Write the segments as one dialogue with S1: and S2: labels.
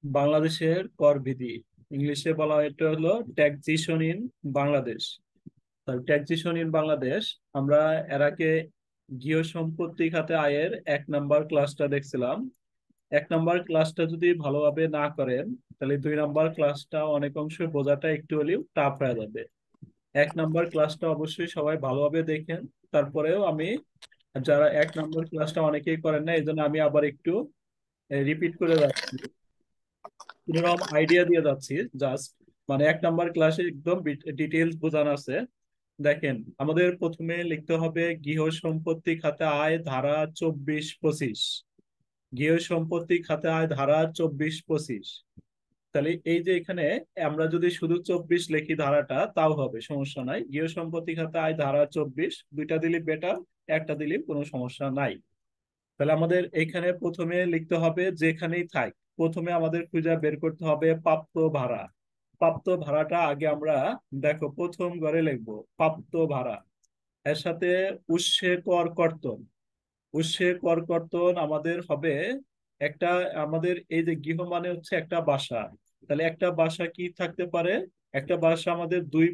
S1: বাংলাদেশের কর বিধি, ইংলিশে বলা হয় এটা হলো taxation in Bangladesh. Taxation in Bangladesh আমরা এর আগে গৃহ সম্পত্তি খাতে আয়ের 1 নাম্বার ক্লাসটা দেখছিলাম। 1 নাম্বার ক্লাসটা যদি ভালোভাবে না করেন তাহলে 2 নাম্বার ক্লাসটা অনেক অংশ বোঝাটা একটু হলেও টাফ হয়ে যাবে। 1 নাম্বার ক্লাসটা অবশ্যই সবাই ভালোভাবে দেখেন। তারপরেও আমি, যারা 1 নাম্বার ক্লাসটা অনেকেই করেন না, এই জন্য আমি আবার একটু রিপিট করে যাচ্ছি, এরকম আইডিয়া দিয়ে যাচ্ছি জাস্ট। মানে 1 নাম্বার ক্লাসে একদম ডিটেলস বোঝানো আছে। দেখেন, আমাদের প্রথমে লিখতে হবে গৃহ সম্পত্তি খাতে আয় ধারা 24-25। গৃহ সম্পত্তি খাতে আয় ধারা 24-25। তাহলে এই যে এখানে আমরা যদি শুধু 24 লিখি ধারাটা তাও হবে, সমস্যা নাই। গৃহ সম্পত্তি খাতে আয় ধারা 24, দুইটা দিলে বেটার, একটা দিলে কোনো সমস্যা নাই। তাহলে আমাদের এখানে প্রথমে লিখতে হবে যেখানেই থাক, প্রথমে আমাদের খুঁজে বের করতে হবে প্রাপ্ত ভাড়া। প্রাপ্ত ভাড়াটা আগে আমরা, দেখো প্রথম ঘরে লিখবো প্রাপ্ত ভাড়া, এর সাথে উৎসে কর কর্তন। উৎসে কর কর্তন আমাদের হবে একটা, আমাদের এই যে গৃহ মানে হচ্ছে একটা বাসা। তাহলে একটা বাসা কি থাকতে পারে, একটা বাসা আমাদের দুই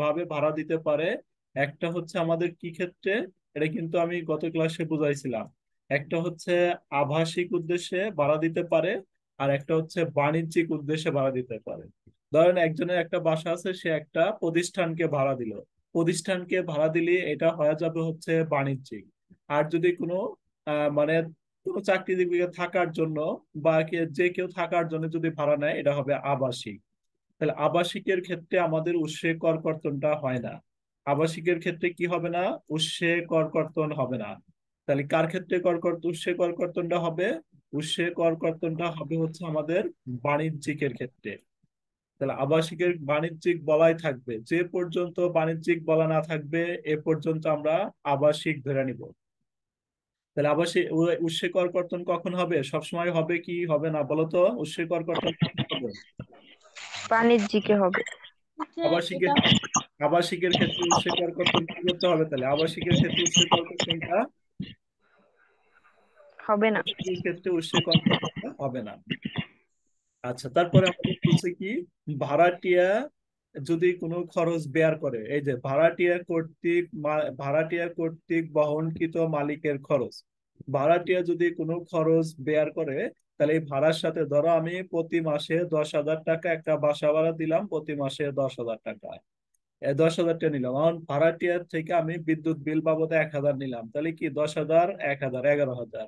S1: ভাবে ভাড়া দিতে পারে। একটা হচ্ছে আমাদের কি ক্ষেত্রে, এটা কিন্তু আমি গত ক্লাসে বুঝাইছিলাম। একটা হচ্ছে আবাসিক উদ্দেশ্যে ভাড়া দিতে পারে, আর একটা হচ্ছে বাণিজ্যিক উদ্দেশ্যে ভাড়া দিতে পারে। ধরেন একজনের একটা বাসা আছে, সে একটা প্রতিষ্ঠানকে ভাড়া দিল, প্রতিষ্ঠানকে ভাড়া দিলে এটা হয়ে যাবে হচ্ছে বাণিজ্যিক। আর যদি কোনো মানে কোনো চাকরিজীবীকে থাকার জন্য বা যে কেউ থাকার জন্য যদি ভাড়া নেয়, এটা হবে আবাসিক। তাহলে আবাসিকের ক্ষেত্রে আমাদের উৎসে কর কর্তনটা হয় না। আবাসিকের ক্ষেত্রে কি হবে না, উৎসে কর কর্তন হবে না। তাহলে কার ক্ষেত্রে উৎসে কর কর্তনটা হবে, উৎসে কর কর্তনটা হবে হচ্ছে আমাদের বাণিজ্যিকের ক্ষেত্রে। তাহলে আবাসিকের বাণিজ্যিক বলাই থাকবে, যে পর্যন্ত বাণিজ্যিক বলা না থাকবে এ পর্যন্ত আমরা আবাসিক ধরে নিব। তাহলে আবাসিক উৎসে কর কর্তন কখন হবে, সবসময় হবে কি হবে না বলো তো, উৎসে কর কর্তন কখন হবে?
S2: বাণিজ্যিকে হবে।
S1: আবাসিকের, আবাসিকের ক্ষেত্রে উৎসে কর কর্তন কি করতে হবে, তাহলে আবাসিকের ক্ষেত্রে উৎসে কর কর্তনটা,
S2: হবে না।
S1: আবাসিকের ক্ষেত্রে উৎসে কর কর্তনটা হবে না। আচ্ছা, তারপরে আমাদের বলছে কি, ভাড়াটিয়া যদি কোনো খরচ বেয়ার করে, এই যে ভাড়াটিয়া কর্তৃক বহনকৃত মালিকের খরচ। ভাড়াটিয়া যদি কোনো খরচ বেয়ার করে, তাহলে এই ভাড়ার সাথে ধরো আমি প্রতি মাসে 10,000 টাকা একটা বাসা ভাড়া দিলাম, প্রতি মাসে 10,000 টাকা, 10,000 টাকা নিলাম। এখন ভাড়াটিয়ার থেকে আমি বিদ্যুৎ বিল বাবদে 1,000 নিলাম, তাহলে কি 10,000 1,000 11,000।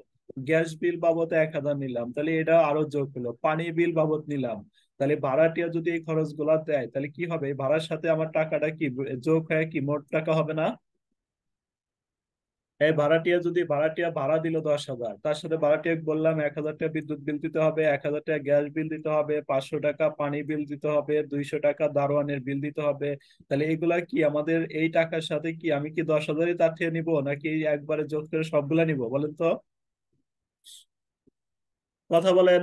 S1: গ্যাস বিল বাবদে 1,000 নিলাম, তাহলে এটা আরো যোগ হলো। পানি বিল বাবদ নিলাম, তাহলে ভাড়াটিয়া যদি এই খরচ গুলা দেয় তাহলে কি হবে, এই ভাড়ার সাথে আমার টাকাটা কি যোগ হয়ে কি মোট টাকা হবে না? এই ভাড়াটিয়া ভাড়া দিল 10,000, তার সাথে ভাড়াটিয়া বললাম 1,000 টাকা বিদ্যুৎ বিল দিতে হবে, 1,000 টাকা গ্যাস বিল দিতে হবে, 500 টাকা পানি বিল দিতে হবে, 200 টাকা দারোয়ানের বিল দিতে হবে। তাহলে এইগুলা কি আমাদের এই টাকার সাথে কি আমি কি 10,000ই তার থেকে নিবো, নাকি একবারে যোগ করে সবগুলা নিবো বলেন তো, কথা বলেন।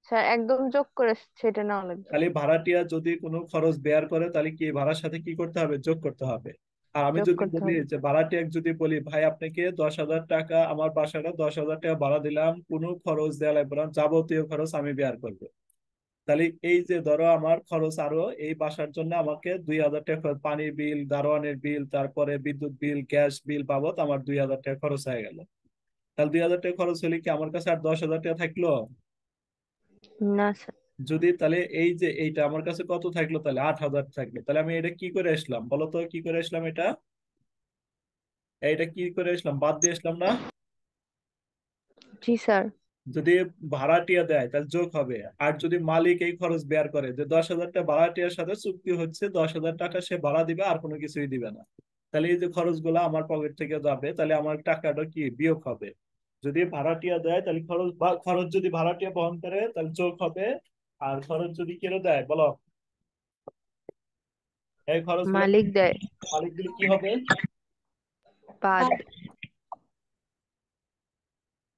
S2: স্যার একদম যোগ করে সেটা নেওয়া লাগবে।
S1: খালি ভাড়াটিয়া যদি কোনো খরচ বেয়ার করে তাহলে কি ভাড়ার সাথে কি করতে হবে, যোগ করতে হবে। আর আমি
S2: যোগ
S1: যদি
S2: করতে
S1: বলি
S2: হবে।
S1: যে ভাড়াটিয়া যদি বলি ভাই আপনাকে 10,000 টাকা, আমার বাসাটা 10,000 টাকা ভাড়া দিলাম, কোনো খরচ দেওয়া লাগবে না, যাবতীয় খরচ আমি বেয়ার করবো। তাহলে এই যে ধরো আমার খরচ আরো এই বাসার জন্য আমাকে 2,000 টাকা পানির বিল, দারোয়ানের বিল, তারপরে বিদ্যুৎ বিল, গ্যাস বিল বাবদ আমার 2,000 টাকা খরচ হয়ে গেল। তাহলে 2,000 টাকা খরচ হলে কি আমার কাছে আর 10,000 টাকা থাকলো?
S2: না স্যার।
S1: যদি তাহলে এই যে এইটা আমার কাছে কত থাকলো, তাহলে 8,000 থাকলো। তাহলে আমি এটা কি করে আসলাম বলো তো, কি করে আসলাম এটা, এইটা কি করে আসলাম, বাদ দিয়ে আসলাম না?
S2: জি স্যার।
S1: যদি ভাড়াটিয়া দেয় তাহলে যোগ হবে। আর যদি মালিক এই খরচ বেয়ার করে যে 10,000 টাকা ভাড়াটিয়ার সাথে চুক্তি হচ্ছে, 10,000 টাকা সে ভাড়া দিবে আর কোনো কিছুই দিবে না, তাহলে এই যে খরচগুলো আমার পকেট থেকে যাবে, তাহলে আমার টাকাটা কি বিয়োগ হবে। যদি ভাড়াটিয়া দেয় তাহলে খরচ, বা খরচ যদি ভাড়াটিয়া বহন করে তাহলে যোগ হবে। আর খরচ যদি কেউ দেয় বলো, এই খরচগুলো
S2: মালিক দেয়।
S1: মালিক দিলে কি হবে?
S2: বাদ।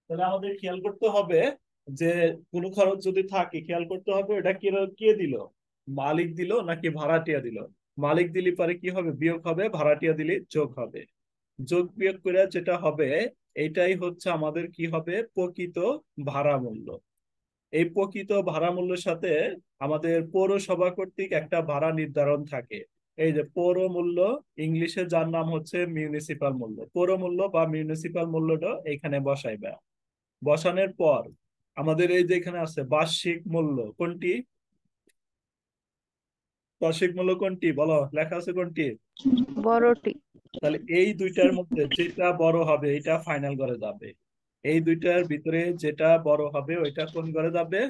S1: তাহলে আমাদের খেয়াল করতে হবে যে কোনো খরচ যদি থাকে খেয়াল করতে হবে এটা কে কে দিল, মালিক দিল নাকি ভাড়াটিয়া দিল। মালিক দিলে পরে কি হবে, বিয়োগ হবে, ভাড়াটিয়া দিলে যোগ হবে। যোগ বিয়োগ করে যেটা হবে, এটাই হচ্ছে আমাদের কি হবে, প্রকৃত ভাড়া মূল্য। এই প্রকৃত ভাড়া মূল্যের সাথে আমাদের পৌরসভা কর্তৃক একটা ভাড়া নির্ধারণ থাকে। এই যে পৌর মূল্য, ইংলিশে যার নাম হচ্ছে মিউনিসিপাল মূল্য, পৌর মূল্য বা মিউনিসিপাল মূল্যটা এখানে বসাইবে। বসানোর পর আমাদের এই যে এখানে আছে বার্ষিক মূল্য, কোনটি? বার্ষিক মূল্য কোনটি বলো, লেখা আছে কোনটি?
S2: বড়টি।
S1: তাহলে এই দুইটার মধ্যে যেটা বড় হবে এটা ফাইনাল করে যাবে। এই দুইটার ভিতরে যেটা বড় হবে ওইটা কোন ঘরে যাবে?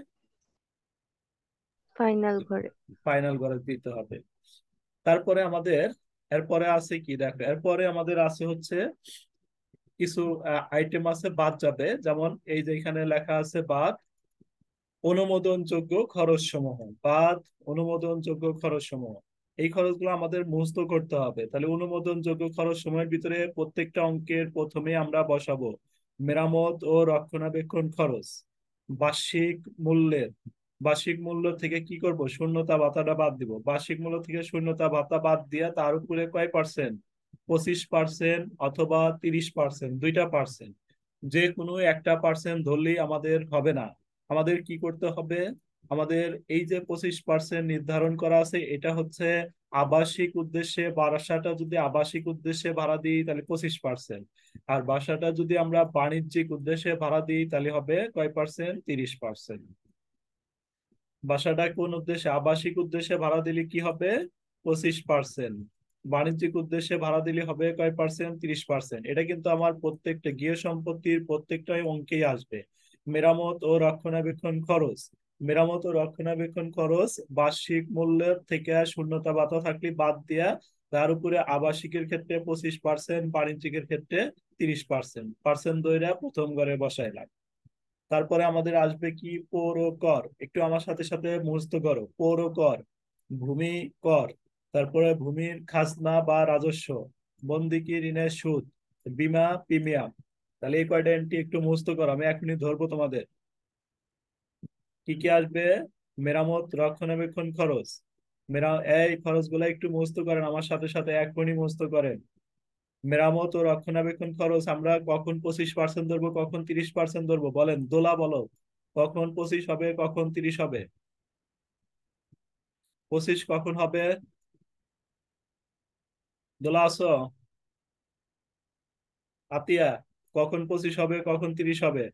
S2: ফাইনাল ঘরে।
S1: ফাইনাল ঘরে দিতে হবে। তারপরে আমাদের এরপরে আছে কি দেখো, এরপরে আমাদের আছে হচ্ছে কিছু আইটেম আছে বাদ যাবে, যেমন এই যে এখানে লেখা আছে বাদ অনুমোদনযোগ্য খরচ সমূহ। বাদ অনুমোদনযোগ্য খরচ সমূহ, এই খরচগুলো আমাদের মুখস্থ করতে হবে। তাহলে অনুমোদনযোগ্য খরচ সমূহের ভিতরে প্রত্যেকটা অঙ্কের প্রথমে আমরা বসাবো মেরামত ও রক্ষণাবেক্ষণ খরচ। বার্ষিক মূল্যের, বার্ষিক মূল্য থেকে কি করব, শূন্যতা ভাতাটা বাদ দিব। বার্ষিক মূল্য থেকে শূন্যতা ভাতা বাদ দিয়া তার উপরে কয় পার্সেন্ট, 25% অথবা 30%, দুইটা পার্সেন্ট, যে কোনো একটা পার্সেন্ট ধরলেই আমাদের হবে না। আমাদের কি করতে হবে, আমাদের এই যে 25% নির্ধারণ করা আছে এটা হচ্ছে আবাসিক উদ্দেশ্যে, বাসাটা যদি আবাসিক উদ্দেশ্যে ভাড়া দিই তাহলে 25%, আর বাসাটা যদি আমরা বাণিজ্যিক উদ্দেশ্যে ভাড়া দিই তাহলে হবে কয় পার্সেন্ট, 30%। বাসাটা কোন উদ্দেশ্যে, আবাসিক উদ্দেশ্যে ভাড়া দিলে কি হবে, 25%। বাণিজ্যিক উদ্দেশ্যে ভাড়া দিলে হবে কয় পার্সেন্ট, 30%। এটা কিন্তু আমার প্রত্যেকটা গৃহ সম্পত্তির প্রত্যেকটাই অঙ্কেই আসবে। মেরামত ও রক্ষণাবেক্ষণ খরচ, মেরামত ও রক্ষণাবেক্ষণ খরচ বার্ষিক মূল্যের থেকে শূন্যতা ভাতা থাকলে বাদ দিয়া তার উপরে আবাসিকের ক্ষেত্রে 25%, বাণিজ্যিকের ক্ষেত্রে 30%, পার্সেন্ট দইরা প্রথম ঘরে বসাইলাম। তারপরে আমাদের আসবে কি, পৌর কর, একটু আমার সাথে সাথে মুখস্থ করো। পৌর কর, ভূমি কর, তারপরে ভূমির খাজনা বা রাজস্ব, বন্দিকি ঋণের সুদ, বীমা প্রিমিয়াম। তাহলে এই কয়টা এন্ট্রি একটু মুখস্থ করো, আমি এখনই ধরবো তোমাদের। কি কি আসবে, মেরামত রক্ষণাবেক্ষণ খরচ, এই খরচগুলো একটু মুখস্থ করেন আমার সাথে সাথে, এখনই মুখস্থ করেন। মেরামত ও রক্ষণাবেক্ষণ খরচ আমরা কখন 25% ধরবো, কখন 30% ধরবো, বলেন দোলা বলো, কখন 25 হবে, কখন 30 হবে? 25 কখন হবে? দোলা আছো? আতিয়া, কখন 25 হবে, কখন 30 হবে?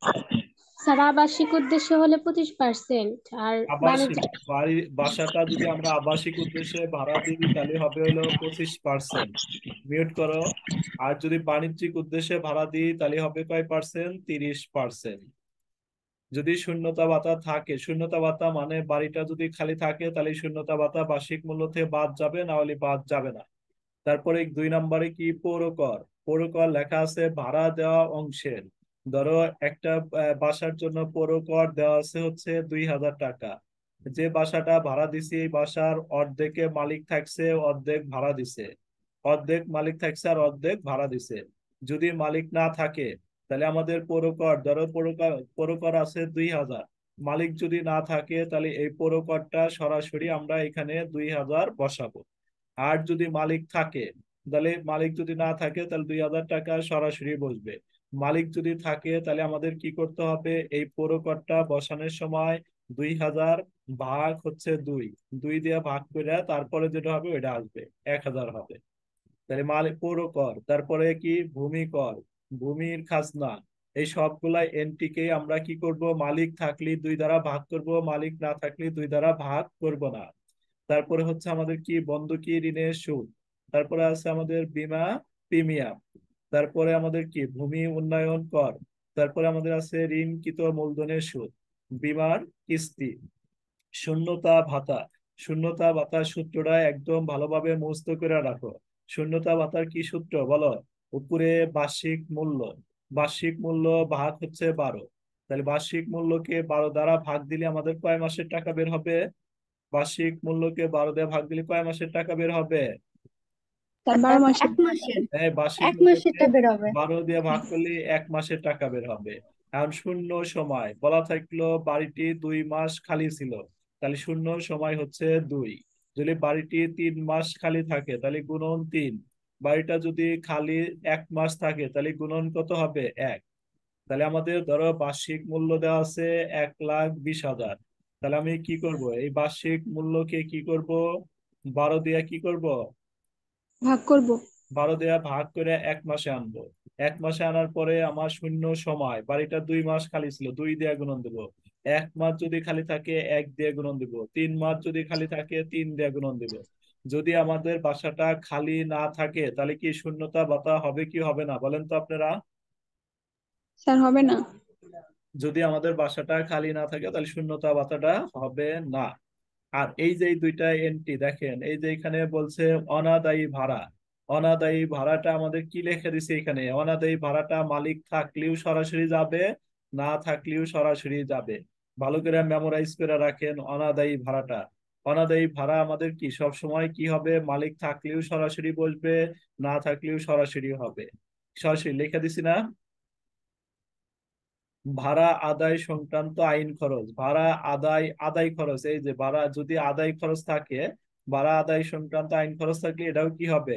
S3: স্যার আবাসিক উদ্দেশ্য হলে 25% আর
S1: আবাসিক
S3: বাণিজ্য।
S1: বাসাটা যদি আমরা আবাসিক উদ্দেশ্যে ভাড়া দিই তাহলে হবে হলো 25%। মিউট করো। আর যদি বাণিজ্যিক উদ্দেশ্যে ভাড়া দিই তাহলে হবে কয় পার্সেন্ট, 30%। যদি শূন্যতা ভাতা থাকে, শূন্যতা ভাতা মানে বাড়িটা যদি খালি থাকে তাহলে শূন্যতা ভাতা বার্ষিক মূল্য থেকে বাদ যাবে, না হলে বাদ যাবে না। তারপরে 2 নম্বরে কি, পৌরকর। পৌরকর লেখা আছে ভাড়া দেওয়া অংশের, ধরো একটা বাসার জন্য পৌরকর দেওয়া আছে হচ্ছে 2,000 টাকা। যে বাসাটা ভাড়া দিছে এই বাসার অর্ধেকে মালিক থাকছে, অর্ধেক ভাড়া দিছে, অর্ধেক মালিক থাকছে আর অর্ধেক ভাড়া দিছে। যদি মালিক না থাকে তাহলে আমাদের পৌরকর, ধরো পৌরকর পৌরকর আছে 2,000, মালিক যদি না থাকে তাহলে এই পৌরকরটা সরাসরি আমরা এখানে 2,000 বসাবো। আর যদি মালিক থাকে, তাহলে মালিক যদি না থাকে তাহলে 2,000 টাকা সরাসরি বসবে। মালিক যদি থাকে তাহলে আমাদের কি করতে হবে, এই পৌরকরটা বসানোর সময় 2,000 ভাগ হচ্ছে 2, 2 দিয়ে ভাগ করে তারপরে যেটা হবে ওইটা আসবে, 1,000 হবে। তাহলে মালিক পৌর কর, তারপরে কি ভূমি কর, ভূমির খাজনা, এই সবগুলা এন্ট্রিকে আমরা কি করব, মালিক থাকলে 2 দ্বারা ভাগ করব, মালিক না থাকলে 2 দ্বারা ভাগ করব না। তারপরে হচ্ছে আমাদের কি, বন্ধকি ঋণের সুদ, তারপরে আছে আমাদের বীমা প্রিমিয়াম, তারপরে আমাদের কি ভূমি উন্নয়ন কর, তারপরে আমাদের আছে ঋণকৃত মূলধনের সুদ, বীমার কিস্তি, শূন্যতা ভাতা। শূন্যতা ভাতার সূত্রটা একদম ভালোভাবে মুখস্থ করে রাখো। শূন্যতা ভাতার কি সূত্র বলো, উপরে বার্ষিক মূল্য, বার্ষিক মূল্য ভাগ হচ্ছে 12। তাহলে বার্ষিক মূল্যকে 12 দ্বারা ভাগ দিলে আমাদের কয় মাসের টাকা বের হবে, বার্ষিক মূল্যকে 12 দিয়ে ভাগ দিলে কয় মাসের টাকা বের হবে?
S3: তার 12 মাসে।
S4: এক মাসের।
S1: হ্যাঁ, বার্ষিক
S4: এক
S1: মূল্যকে
S4: মাসেরটা বের হবে।
S1: 12 দিয়ে ভাগ করলে 1 মাসের টাকা বের হবে। এখন শূন্য সময় বলা থাকলো বাড়িটি 2 মাস খালি ছিল, তাহলে শূন্য সময় হচ্ছে 2। যদি বাড়িটি 3 মাস খালি থাকে তাহলে গুণন 3। বাড়িটা যদি খালি 1 মাস থাকে তাহলে গুণন কত হবে, 1। তাহলে আমাদের ধরো বার্ষিক মূল্য দেওয়া আছে 1,20,000। তাহলে আমি কি করব, এই বার্ষিক মূল্যকে কি করব, 12 দিয়ে কি করব,
S3: ভাগ করব।
S1: 12 দেয়া ভাগ করে 1 মাসে আনবো। 1 মাসে আনার পরে আমার শূন্য সময়, বাড়িটা 2 মাস খালি ছিল, 2 দিয়ে গুণন দেবো। 1 মাস যদি খালি থাকে 1 দিয়ে গুণন দিব। 3 মাস যদি খালি থাকে 3 দিয়ে গুণন দিব। যদি আমাদের বাসাটা খালি না থাকে তাহলে কি শূন্যতা ভাতা হবে কি হবে না বলেন তো আপনারা?
S3: স্যার হবে না।
S1: যদি আমাদের বাসাটা খালি না থাকে তাহলে শূন্যতা ভাতাটা হবে না। আর এই যে এই দুইটা এন্ট্রি দেখেন, এই যে এখানে বলছে অনাদায়ী ভাড়া। অনাদায়ী ভাড়াটা আমাদের কি লিখে দিছে এখানে, অনাদায়ী ভাড়াটা মালিক থাকলেও সরাসরি যাবে, না থাকলেও সরাসরি যাবে। ভালো করে মেমোরাইজ করে রাখেন অনাদায়ী ভাড়াটা। অনাদায়ী ভাড়া আমাদের কি সব সময় কি হবে, মালিক থাকলেও সরাসরি বসবে, না থাকলেও সরাসরি হবে। সরাসরি লিখে দিছি না? ভাড়া আদায় সংক্রান্ত আইন খরচ, ভাড়া আদায় আদায় খরচ, এই যে ভাড়া যদি আদায় খরচ থাকে, ভাড়া আদায় সংক্রান্ত আইন খরচ থাকলে এটাও কি হবে।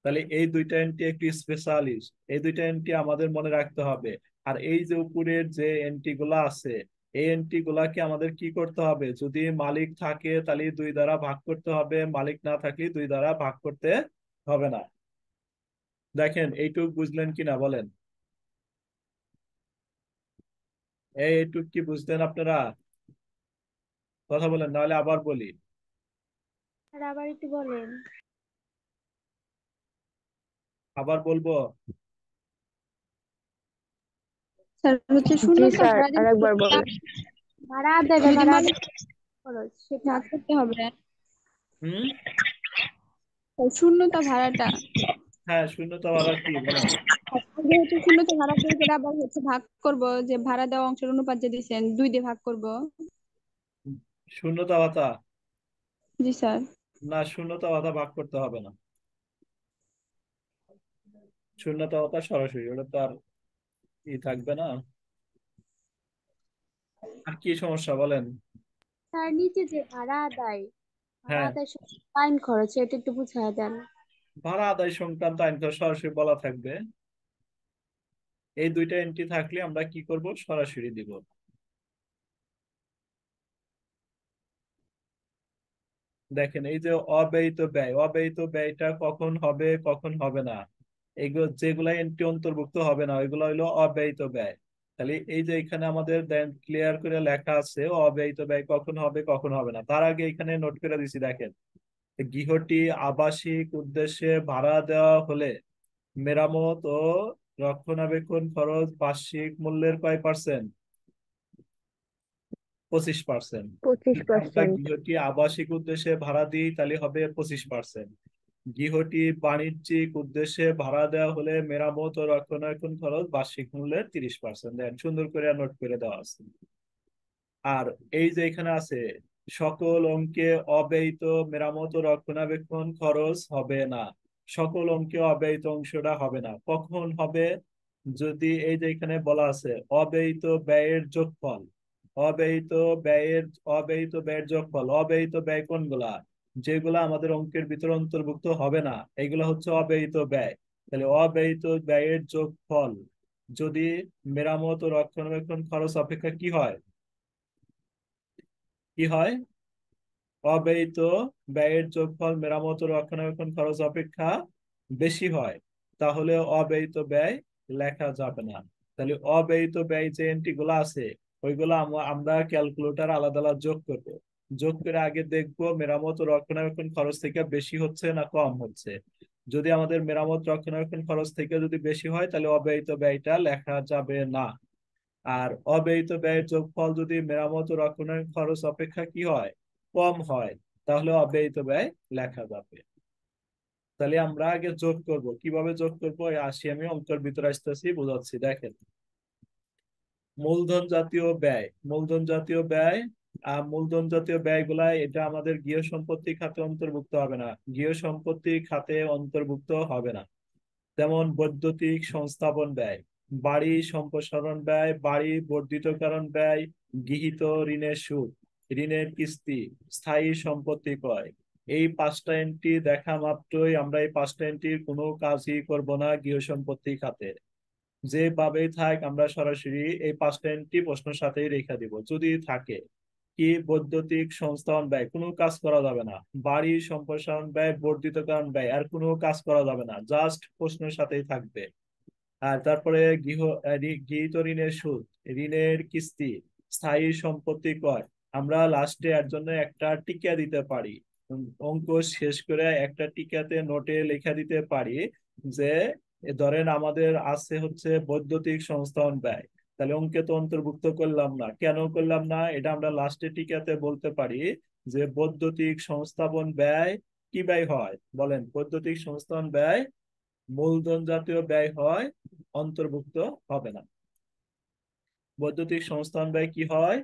S1: তাহলে এই দুইটা এন্ট্রি একটু স্পেশালিস্ট, এই দুইটা এন্ট্রি আমাদের মনে রাখতে হবে। আর এই যে উপরের যে এন্ট্রি গুলা আছে, এই এন্ট্রি গুলাকে আমাদের কি করতে হবে, যদি মালিক থাকে তাহলে 2 দ্বারা ভাগ করতে হবে, মালিক না থাকলে 2 দ্বারা ভাগ করতে হবে না। দেখেন এইটুক বুঝলেন কিনা বলেন, এইটুক কি বুঝলেন আপনারা? কথা বলেন, নাহলে আবার বলি।
S2: স্যার আবার একটু বলেন।
S1: আবার বলবো?
S3: স্যার হচ্ছে
S2: জি
S3: শূন্যতা
S2: স্যার,
S3: ভাড়া
S2: আর একবার বলেন। ভাড়া আদায় বা
S3: যদি
S2: ভাড়া
S3: মালিক
S2: আদায় খরচ সেটা।
S3: ভাগ করতে হবে।
S1: হুম।
S3: স্যার, শূন্যতা ভাড়াটা
S1: হ্যাঁ, শূন্যতা ভাড়া কি বলেন?
S3: যেহেতু শূন্যতা ভাড়া বের করে আবার হচ্ছে ভাগ করব, যে ভাড়া দেওয়া অংশের অনুপাত যে দিচ্ছেন 2 দিয়ে ভাগ করব।
S1: শূন্যতা ভাতা?
S3: জি স্যার।
S1: না, শূন্যতা ভাতা ভাগ করতে হবে না। শূন্যতা ভাতা সরাসরি, ওটা তো আর থাকবে না। আর কি সমস্যা বলেন?
S2: স্যার নিচে যে ভাড়া আদায়, ভাড়া
S1: হ্যাঁ,
S2: আদায় আইন খরচ এটা একটু বুঝায় দেন।
S1: ভাড়া আদায় সংক্রান্ত আইন তো সরাসরি বলা থাকবে। এই দুইটা এন্ট্রি থাকলে আমরা কি করব, সরাসরি দিব। দেখেন এই যে অব্যয়িত ব্যয়, অব্যয়িত ব্যয়টা কখন হবে কখন হবে না, এগুলো যেগুলা এন্ট্রি অন্তর্ভুক্ত হবে না ওইগুলো হইলো অব্যয়িত ব্যয়। তাহলে এই যে এখানে আমাদের ক্লিয়ার করে লেখা আছে অব্যয়িত ব্যয় কখন হবে কখন হবে না। তার আগে এখানে নোট করে দিছি দেখেন, গৃহটি আবাসিক উদ্দেশ্যে ভাড়া দেওয়া হলে মেরামত ও রক্ষণাবেক্ষণ খরচ বার্ষিক মূল্যের কয় পার্সেন্ট? 25%। যদি আমরা
S2: 25%।
S1: গৃহটি আবাসিক উদ্দেশ্যে ভাড়া দিই তাহলে হবে 25%। গৃহটি বাণিজ্যিক উদ্দেশ্যে ভাড়া দেওয়া হলে মেরামত ও রক্ষণাবেক্ষণ খরচ বার্ষিক মূল্যের 30%। দেন সুন্দর করে নোট করে দেওয়া আছে। আর এই যে এখানে আছে সকল অঙ্কে অব্যয়িত মেরামত ও রক্ষণাবেক্ষণ খরচ হবে না। সকল অঙ্কে অব্যয়িত অংশটা হবে না, কখন হবে, যদি এই যে এখানে বলা আছে অব্যয়িত ব্যয়ের যোগফল। অব্যয়িত ব্যয়ের, অব্যয়িত ব্যয়ের যোগফল, অব্যয়িত ব্যয় কোনগুলা, যেগুলা আমাদের অঙ্কের ভিতরে অন্তর্ভুক্ত হবে না এইগুলা হচ্ছে অব্যয়িত ব্যয়। তাহলে অব্যয়িত ব্যয়ের যোগফল যদি মেরামত ও রক্ষণাবেক্ষণ খরচ অপেক্ষা কি হয়, কি হয়, অব্যয়িত ব্যয়ের যোগফল মেরামত ও রক্ষণাবেক্ষণ খরচ অপেক্ষা বেশি হয়, তাহলে অব্যয়িত ব্যয় লেখা যাবে না। তাহলে অব্যয়িত ব্যয় যে এন্ট্রি গুলো আছে ওইগুলো আমরা ক্যালকুলেটর আলাদা আলাদা যোগ করব। যোগ করে আগে দেখবো মেরামত ও রক্ষণাবেক্ষণ খরচ থেকে বেশি হচ্ছে না কম হচ্ছে। যদি আমাদের মেরামত রক্ষণাবেক্ষণ খরচ থেকে যদি বেশি হয় তাহলে অব্যয়িত ব্যয়টা লেখা যাবে না। আর অব্যয়িত ব্যয়ের যোগফল যদি মেরামত ও রক্ষণাবেক্ষণ খরচ অপেক্ষা কি হয়, কম হয়, তাহলে অব্যয়িত ব্যয় লেখা যাবে। তাহলে আমরা আগে যোগ করব, কিভাবে যোগ করবো আসি, আমি অঙ্কের ভিতরে আসতেছি বোঝাচ্ছি। দেখেন মূলধন জাতীয় ব্যয়, মূলধন জাতীয় ব্যয়, মূলধন জাতীয় ব্যয়গুলা এটা আমাদের গৃহ সম্পত্তি খাতে অন্তর্ভুক্ত হবে না, গৃহ সম্পত্তি খাতে অন্তর্ভুক্ত হবে না। যেমন বৈদ্যুতিক সংস্থাপন ব্যয়, বাড়ি সম্প্রসারণ ব্যয়, বাড়ি বর্ধিতকরণ ব্যয়, গৃহীত ঋণের সুদ, ঋণের কিস্তি, স্থায়ী সম্পত্তি ক্রয়। এই 5টা এন্ট্রি দেখা মাত্রই আমরা এই 5টা এন্ট্রির কোনো কাজই করব না গৃহ সম্পত্তি খাতে। যেভাবেই থাক আমরা সরাসরি এই 5টা প্রশ্নের সাথেই রেখে দিব যদি থাকে। কি বৈদ্যুতিক সংস্থান ব্যয়, কোনো কাজ করা যাবে না। বাড়ি সম্প্রসারণ ব্যয়, বর্ধিতকরণ ব্যয়, আর কোনো কাজ করা যাবে না, জাস্ট প্রশ্নের সাথেই থাকবে। আর তারপরে গৃহীত ঋণের সুদ, ঋণের কিস্তি, স্থায়ী সম্পত্তি ক্রয়। আমরা লাস্টে এর জন্য একটা টিকা দিতে পারি। অঙ্ক শেষ করে একটা টিকাতে নোটে লেখা দিতে পারি যে ধরেন আমাদের আছে হচ্ছে বৈদ্যুতিক সংস্থান ব্যয়। তাহলে অঙ্কে তো অন্তর্ভুক্ত করলাম না, কেন করলাম না এটা আমরা লাস্টে টিকাতে বলতে পারি যে বৈদ্যুতিক সংস্থাপন ব্যয় কি ব্যয় হয় বলেন, বৈদ্যুতিক সংস্থান ব্যয় মূলধন জাতীয় ব্যয় হয়, অন্তর্ভুক্ত হবে না। বৈদ্যুতিক সংস্থান ব্যয় কি হয়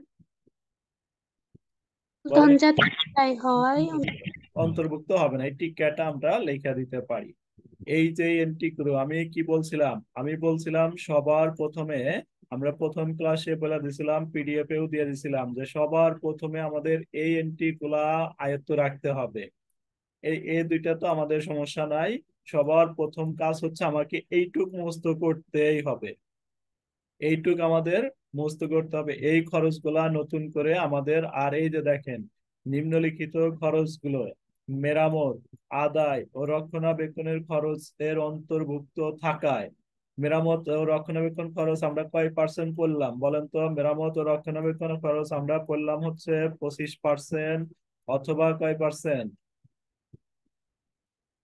S1: বলেন,
S2: ধনজাতি ব্যয় হয়।
S1: অন্তর্ভুক্ত হবে না। এই টিকাটা আমরা লেখা দিতে পারি। এই যে এন্ট্রি গুলো আমি কি বলছিলাম, আমি বলছিলাম সবার প্রথমে আমরা প্রথম ক্লাসে বলে দিছিলাম, পিডিএফ এও দিয়ে দিছিলাম যে সবার প্রথমে আমাদের এই এন্ট্রি গুলা আয়ত্ত রাখতে হবে। এই দুইটা তো আমাদের সমস্যা নাই। সবার প্রথম কাজ হচ্ছে আমাকে এইটুক মুখস্থ করতেই হবে, এইটুক আমাদের মুখস্থ করতে হবে। এই খরচগুলা নতুন করে আমাদের, আর এই যে দেখেন নিম্নলিখিত খরচগুলো মেরামত, আদায় ও রক্ষণাবেক্ষণের খরচ এর অন্তর্ভুক্ত থাকায়, মেরামত ও রক্ষণাবেক্ষণ খরচ আমরা কয় পার্সেন্ট করলাম বলেন তো? মেরামত ও রক্ষণাবেক্ষণ খরচ আমরা করলাম হচ্ছে 25%, অথবা কয় পার্সেন্ট?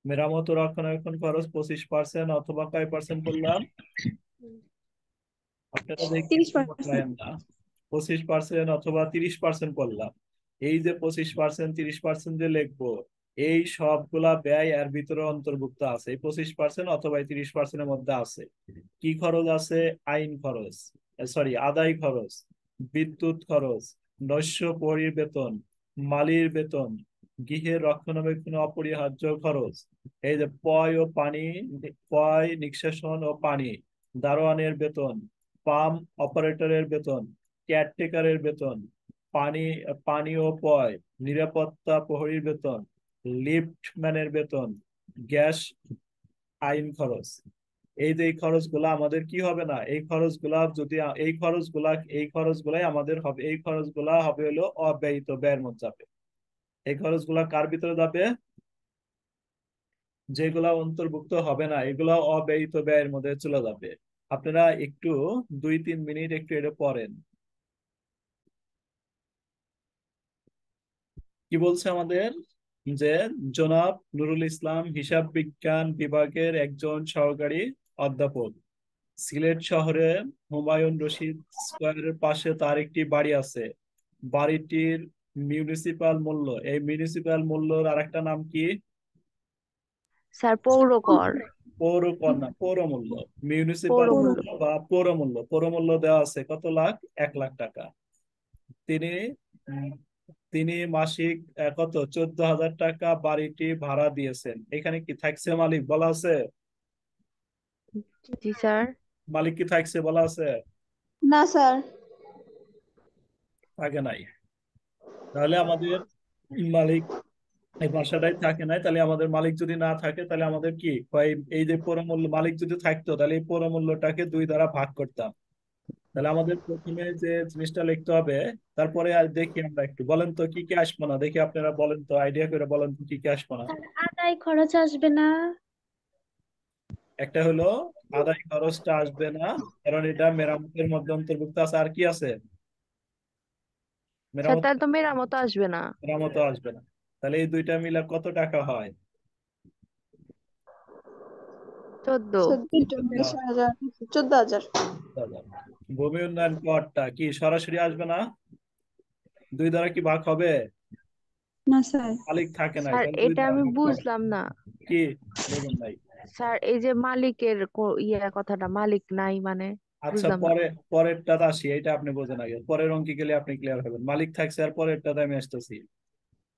S1: মেরামত ও রক্ষণাবেক্ষণ খরচ 25%, অথবা কয় পার্সেন্ট বললাম? আপনারা দেখি
S3: 30%।
S1: না, 25% অথবা 30% করলাম। এই যে 25%, 30% যে লিখবো, এই সবগুলা ব্যয় এর ভিতরে অন্তর্ভুক্ত আছে। এই 25% অথবা 30%-এর মধ্যে আছে। কি খরচ আছে? আইন খরচ, সরি আদায় খরচ, বিদ্যুৎ খরচ, নৈশ প্রহরীর বেতন, মালির বেতন, গৃহের রক্ষণাবেক্ষণ অপরিহার্য খরচ, এই যে পয় ও পানি, পয় নিষ্কাশন ও পানি, দারোয়ানের বেতন, পাম্প অপারেটরের বেতন, কেয়ারটেকারের বেতন, পানি পানি ও পয়, নিরাপত্তা প্রহরীর বেতন, লিফটম্যানের বেতন, গ্যাস, আইন খরচ। এই যে এই খরচগুলা আমাদের কি হবে না, এই খরচগুলা যদি এই খরচগুলাই আমাদের হবে, এই খরচগুলা হবে হলো অব্যয়িত ব্যয়ের মধ্যে যাবে। এই খরচগুলা কার ভিতরে যাবে? যেগুলা অন্তর্ভুক্ত হবে না এগুলা অব্যয়িত ব্যয়ের মধ্যে চলে যাবে। আপনারা একটু 2-3 মিনিট একটু এটা পড়েন। কি বলছে আমাদের যে জনাব নুরুল ইসলাম হিসাব বিজ্ঞান বিভাগের একজন সহকারী অধ্যাপক, সিলেট শহরে হুমায়ুন রশিদ স্কয়ারের পাশে তার একটি বাড়ি আছে। বাড়িটির মিউনিসিপাল মূল্য, এই মিউনিসিপাল মূল্যর আরেকটা নাম কি?
S4: স্যার পৌরকর।
S1: পৌর কর না, পৌরমূল্য। মিউনিসিপাল
S4: পৌরমূল্য।
S1: বা পৌরমূল্য, পৌরমূল্য দেওয়া আছে কত লাখ? 1 লাখ টাকা। তিনি উম, তিনি মাসিক কত 14,000 টাকা বাড়িটি ভাড়া দিয়েছেন। এখানে কি থাকছে মালিক বলা আছে?
S4: জি স্যার।
S1: মালিক কি থাকছে বলা আছে?
S3: না স্যার।
S1: থাকে নাই। তাহলে আমাদের মালিক এই বাসাটাই থাকে নাই, তাহলে আমাদের মালিক যদি না থাকে তাহলে আমাদের কি হয়, এই যে পৌরমূল্য, মালিক যদি থাকতো তাহলে এই পৌরমূল্যটাকে 2 দ্বারা ভাগ করতাম। তাহলে আমাদের প্রথমে যে জিনিসটা লিখতে হবে, তারপরে আর দেখি আমরা একটু বলেন তো কি কি আসবো না, দেখি আপনারা বলেন তো, আইডিয়া করে বলেন তো কি কি আসবো না।
S2: স্যার আদায় খরচ আসবে না।
S1: একটা হলো আদায় খরচটা আসবে না, কারণ এটা মেরামতের মধ্যে অন্তর্ভুক্ত আছে। আর কি আছে?
S4: স্যার
S1: মেরামত,
S4: তাহলে তো মেরামত আসবে না।
S1: মেরামত আসবে না। তাহলে এই দুইটা মিলে কত টাকা হয়?
S4: 14।
S3: 14,000। 14,000।
S1: ভূমি উন্নয়ন করটা কি সরাসরি আসবে না? 2 দ্বারা কি ভাগ হবে?
S3: না স্যার।
S1: মালিক থাকে নাই,
S4: স্যার
S1: তাহলে 2
S4: এটা
S1: দ্বারা
S4: আমি
S1: ভাগ হবে।
S4: বুঝলাম না।
S1: কি বুঝুন নাই?
S4: স্যার এই যে মালিকের কথাটা, মালিক নাই মানে
S1: আচ্ছা,
S4: বুঝলাম না।
S1: পরেরটা আসি, এটা আপনি বোঝেন আগে, পরের অঙ্কে গেলে আপনি ক্লিয়ার হবেন। মালিক থাকছে, আর পরেরটাতে আমি আসতেছি।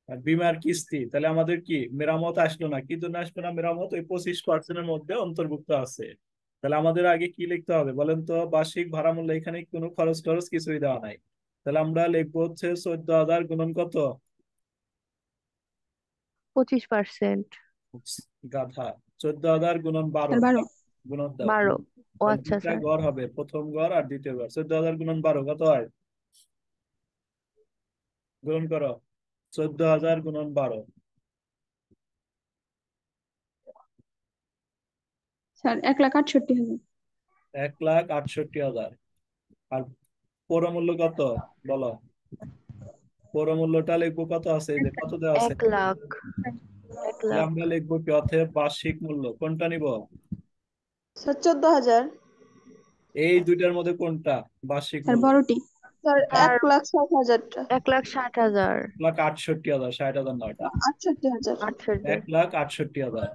S1: আর বীমার কিস্তি, তাহলে আমাদের কি মেরামত আসলো না, কি জন্য আসবে না মেরামত? ওই 25%-এর মধ্যে অন্তর্ভুক্ত আছে। তাহলে আমাদের আগে কি লিখতে হবে বলেন তো? বার্ষিক ভাড়া মূল্য, এখানে কোনো খরচ টরচ কিছুই দেওয়া নাই। তাহলে আমরা লিখবো হচ্ছে 14,000 গুণন কত?
S4: 25%।
S1: গাধা। 14,000 গুণন 12,
S3: স্যার 12।
S1: গুণন দাও।
S4: 12। ও
S1: তাহলে
S4: আচ্ছা
S1: দুইটা
S4: স্যার।
S1: ঘর হবে, প্রথম ঘর আর দ্বিতীয় ঘর। 14,000 গুণন 12 কত হয়? গুণন করো। 14,000 গুণন 12।
S3: স্যার 1,68,000।
S1: 1,68,000। আর পৌরমূল্য কত বলো? পৌরমূল্যটা লিখবো, কত আছে, এই যে কত দেওয়া আছে।
S4: 1 লাখ। এক
S1: তাহলে
S4: লাখ
S1: আমরা লিখবো কি, অতএব বার্ষিক মূল্য কোনটা নিব?
S5: স্যার 14,000।
S1: এই দুইটার মধ্যে কোনটা বার্ষিক
S3: স্যার
S1: মূল্য?
S3: বড়টি।
S5: Sir
S4: sir
S5: 1,60,000টা।
S4: 1,60,000।
S1: 1,68,000, 60,000 নয়।
S5: 68,000।
S4: 68।
S1: 1,68,000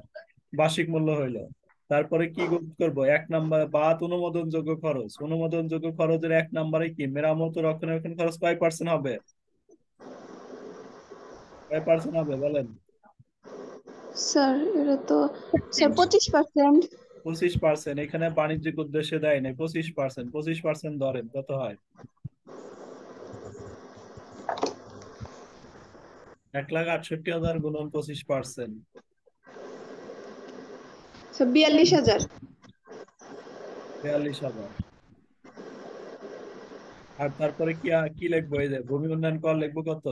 S1: বার্ষিক মূল্য হইলো। তারপরে কি করবো, এক নাম্বার বাদ অনুমোদনযোগ্য খরচ। অনুমোদনযোগ্য খরচের এক নাম্বারে কি মেরামত ও রক্ষণাবেক্ষণ খরচ কয় পার্সেন্ট হবে? কয় পার্সেন্ট হবে বলেন?
S5: স্যার এটা তো স্যার 25%।
S1: 25%। এখানে বাণিজ্যিক উদ্দেশ্যে দেয় নাই, 25%। 25% ধরেন, কত হয়? 1,68,000 গুণন 25%।
S5: স্যার 42,000।
S1: 42,000। আর তারপরে কি কি লিখবো, এই যে ভূমি উন্নয়ন কর লিখবো কত?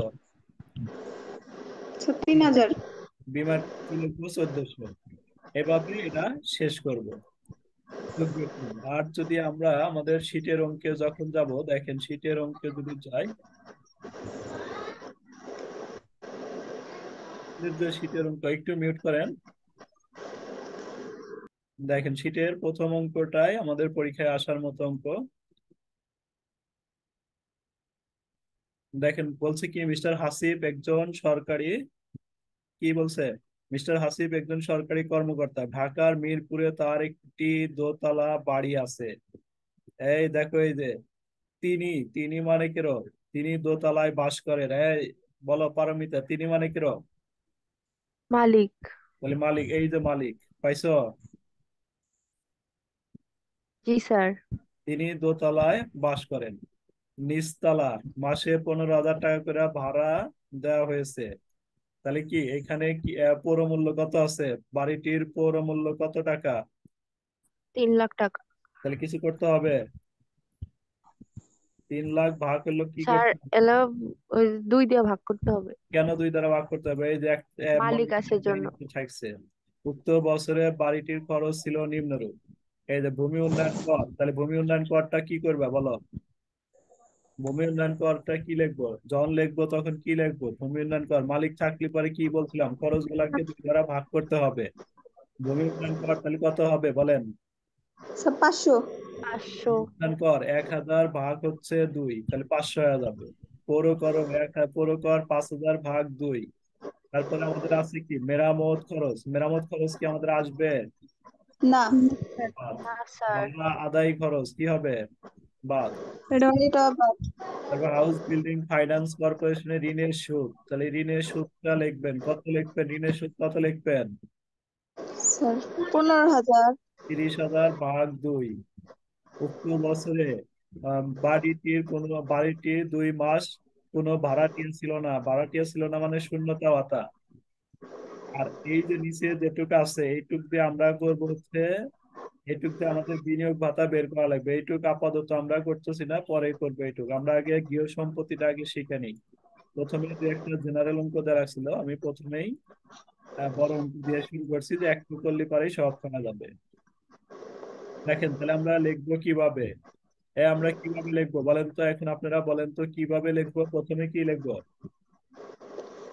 S5: স্যার 3,000।
S1: বিমার কি লিখবো? 1400। এভাবে এটা শেষ করব। আর যদি আমরা আমাদের শীটের অঙ্কে যখন যাব, দেখেন শীটের অঙ্কে যদি যাই, আমাদের যে শীটের অঙ্ক, একটু মিউট করেন। দেখেন শীটের প্রথম অঙ্কটাই আমাদের পরীক্ষায় আসার মতো অঙ্ক। দেখেন বলছে কি, মিস্টার হাসিব একজন সরকারি, কি বলছে, মিস্টার হাসিব একজন সরকারি কর্মকর্তা, ঢাকার মিরপুরে তার একটি দোতলা বাড়ি আছে। এই দেখো, এই যে তিনি, তিনি মানে কিরো, তিনি দোতলায় বাস করেন। এই বলো পারমিতা, তিনি মানে কিরো?
S4: মালিক।
S1: বলে মালিক। এই যে মালিক, পাইছো?
S4: জি স্যার।
S1: তিনি দোতলায় বাস করেন। নিচতলা মাসে 15,000 টাকা করে ভাড়া দেওয়া হয়েছে। তাহলে কি এখানে কি পৌরমূল্য কত আছে? বাড়িটির পৌরমূল্য কত টাকা?
S4: 3 লাখ টাকা।
S1: তাহলে কিছু করতে হবে। 3 লাখ ভাগ করলো কি
S4: স্যার
S1: করতে হবে?
S4: এলা ওই 2 দিয়ে ভাগ করতে হবে।
S1: কেন 2 দ্বারা ভাগ করতে হবে? এই যে
S4: মালিক আছে জন্য।
S1: থাকছে। উক্ত বছরে বাড়িটির খরচ ছিল নিম্নরূপ। এই যে ভূমি উন্নয়ন কর, তাহলে ভূমি উন্নয়ন করটা কি করবে বলো? ভূমি উন্নয়ন করটা কি লিখবো, যখন লিখবো তখন কি লিখবো? ভূমি উন্নয়ন কর। মালিক থাকলে পরে কি বলছিলাম, খরচ গুলাকে 2 দ্বারা ভাগ করতে হবে। ভূমি উন্নয়ন কর তাহলে কত হবে বলেন?
S5: স্যার 500।
S4: 500।
S1: উন্নয়ন কর 1,000 ভাগ হচ্ছে 2, তাহলে 500 হয়ে যাবে। পৌর কর পৌর কর 5,000 ভাগ 2। তারপরে আমাদের আছে কি মেরামত খরচ। মেরামত খরচ কি আমাদের আসবে?
S5: না।
S1: বাদ।
S4: না স্যার।
S1: ভাড়া আদায় খরচ কি হবে? বাদ।
S5: এটা আবার
S1: তারপর হাউস বিল্ডিং ফাইন্যান্স কর্পোরেশনের ঋণের সুদ, তাহলে ঋণের সুদটা লিখবেন, কত লিখবেন, ঋণের সুদ কত লিখবেন?
S5: স্যার 15,000।
S1: 30,000 ভাগ 2। উক্ত বছরে বাড়িটির 2 মাস কোনো ভাড়াটিয়া ছিল না। ভাড়াটিয়া ছিল না মানে শূন্যতা ভাতা। আর এই যে নিচে যেটুকু আছে, এইটুক দিয়ে আমরা করবো হচ্ছে, এইটুক দিয়ে আমাদের বিনিয়োগ ভাতা বের করা লাগবে। এইটুক আপাতত আমরা করতেছি না, পরে করবো। এইটুক আমরা আগে গৃহ সম্পত্তিটা আগে শিখে নিই। প্রথমে যে একটা জেনারেল অঙ্ক দেওয়া ছিল, আমি প্রথমেই বড় অঙ্ক দিয়ে শুরু করছি, যে একটু করলে পারেই সব করা যাবে। দেখেন তাহলে আমরা লিখবো কিভাবে। আমরা কিভাবে লিখবো বলেন তো, এখন আপনারা বলেন তো কিভাবে লিখবো। প্রথমে কি লিখবো?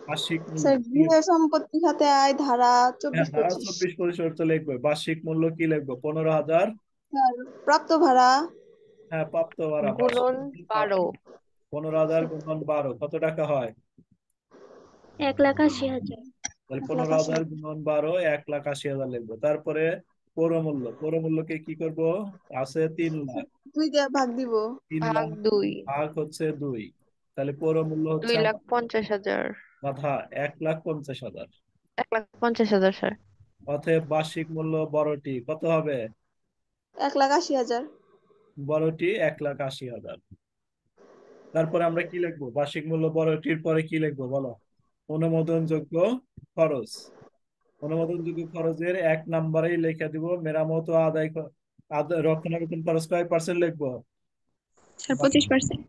S1: বার্ষিক মূল্য
S5: স্যার
S1: কি
S5: গৃহ
S1: লিখবো?
S5: সম্পত্তি খাতে আয় ধারা
S1: হ্যাঁ, ধারা
S5: 24-25।
S1: 24-25 তো লিখবো। বার্ষিক মূল্য কি লিখবো? 15,000।
S5: স্যার প্রাপ্ত ভাড়া।
S1: হ্যাঁ, প্রাপ্ত ভাড়া বার্ষিক
S4: গুণন
S1: মূল্য
S4: 12।
S1: 15,000 গুণন 12 কত টাকা হয়?
S2: 1,80,000।
S1: তাহলে
S5: 1,80,000।
S1: 15,000 গুণন 12, 1,80,000 লিখবো। তারপরে পৌরমূল্য, পৌরমূল্যকে কি করব, আছে 3 লাখ।
S5: 2 দিয়ে ভাগ দিব।
S1: তিন
S4: ভাগ
S1: লাখ
S4: 2।
S1: ভাগ হচ্ছে 2। তাহলে পৌরমূল্য হচ্ছে
S4: 2,50,000।
S1: বাধা 1,50,000।
S4: 1,50,000 স্যার।
S1: অতএব বার্ষিক মূল্য বড়টি কত হবে?
S5: 1,80,000।
S1: বড়টি 1,80,000। তারপরে আমরা কি লিখবো, বার্ষিক মূল্য বড়টির পরে কি লিখবো বলো? অনুমোদনযোগ্য খরচ। অনুমোদনযোগ্য খরচের এক নাম্বারেই লিখে দিব মেরামত ও আদায় রক্ষণাবেক্ষণ খরচ কয় পার্সেন্ট লিখবো?
S3: স্যার 25%।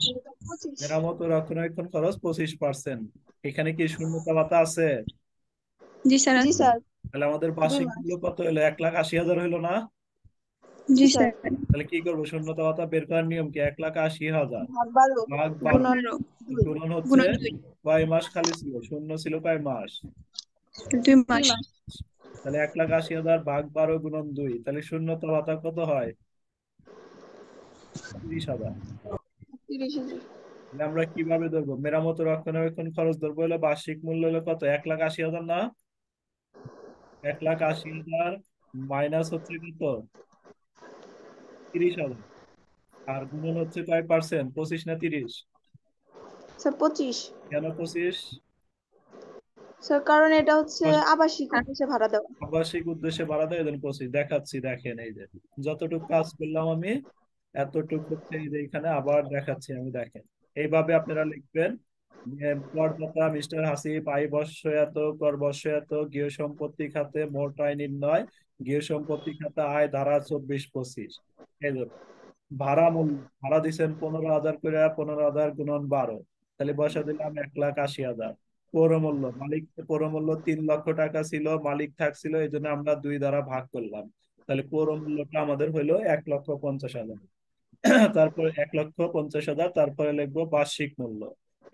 S5: 25।
S1: মেরামত ও রক্ষণাবেক্ষণ খরচ 25%। এখানে কি শূন্যতা ভাতা আছে?
S3: জি স্যার
S5: জি
S3: আছে।
S5: স্যার।
S1: তাহলে আমাদের
S5: 2
S1: বার্ষিক
S5: মাস।
S1: মূল্য কত হলো? 1,80,000 হইলো না?
S3: জি
S5: জি
S3: স্যার।
S5: স্যার।
S1: তাহলে কি করবো? শূন্যতা ভাতা বের করার নিয়ম কি? 1,80,000
S5: ভাগ 12
S1: ভাগ 12
S5: গুণন 2
S1: গুণন হচ্ছে
S3: গুণন 2।
S1: কয় মাস খালি ছিল? শূন্য ছিল কয় মাস?
S3: 2
S5: 2
S3: মাস।
S5: মাস।
S1: তাহলে 1,80,000 ভাগ 12 গুণন 2, তাহলে শূন্যতা ভাতা কত হয়? 30,000।
S5: 30,000।
S1: তাহলে আমরা কিভাবে ধরবো? মেরামত ও রক্ষণাবেক্ষণ খরচ ধরবো হলো বার্ষিক মূল্য হলো কত? 1,80,000 না? 1,80,000 মাইনাস হচ্ছে কত? 30,000। আর গুণন হচ্ছে কয় পার্সেন্ট? 25 না 30?
S5: স্যার 25।
S1: কেন 25?
S5: স্যার কারণ এটা হচ্ছে আবাসিক উদ্দেশ্যে ভাড়া দেওয়া।
S1: আবাসিক উদ্দেশ্যে ভাড়া দেয়, এজন্য 25 দেখাচ্ছি। দেখেন এই যে যতটুকু কাজ করলাম আমি, এতটুকু হচ্ছে এই যে এখানে আবার দেখাচ্ছি আমি। দেখেন এইভাবে আপনারা লিখবেন। করদাতা মিস্টার হাসিব আয় বর্ষ এত, কর বর্ষ এত, গৃহ সম্পত্তি খাতে মোট আয় নির্ণয়, গৃহ সম্পত্তি খাতে আয় ধারা 24-25। এই যে ভাড়া মূল্য, ভাড়া দিচ্ছেন 15,000 করে, 15,000 গুণন 12, তাহলে বসা দিলাম 1,80,000। পৌরমূল্য, মালিক পৌরমূল্য 3 লক্ষ টাকা ছিল, মালিক থাকছিল, এই জন্য আমরা 2 দ্বারা ভাগ করলাম। তাহলে পৌরমূল্যটা আমাদের হইলো 1,50,000। তারপর 1,50,000, তারপরে লিখবো বার্ষিক মূল্য।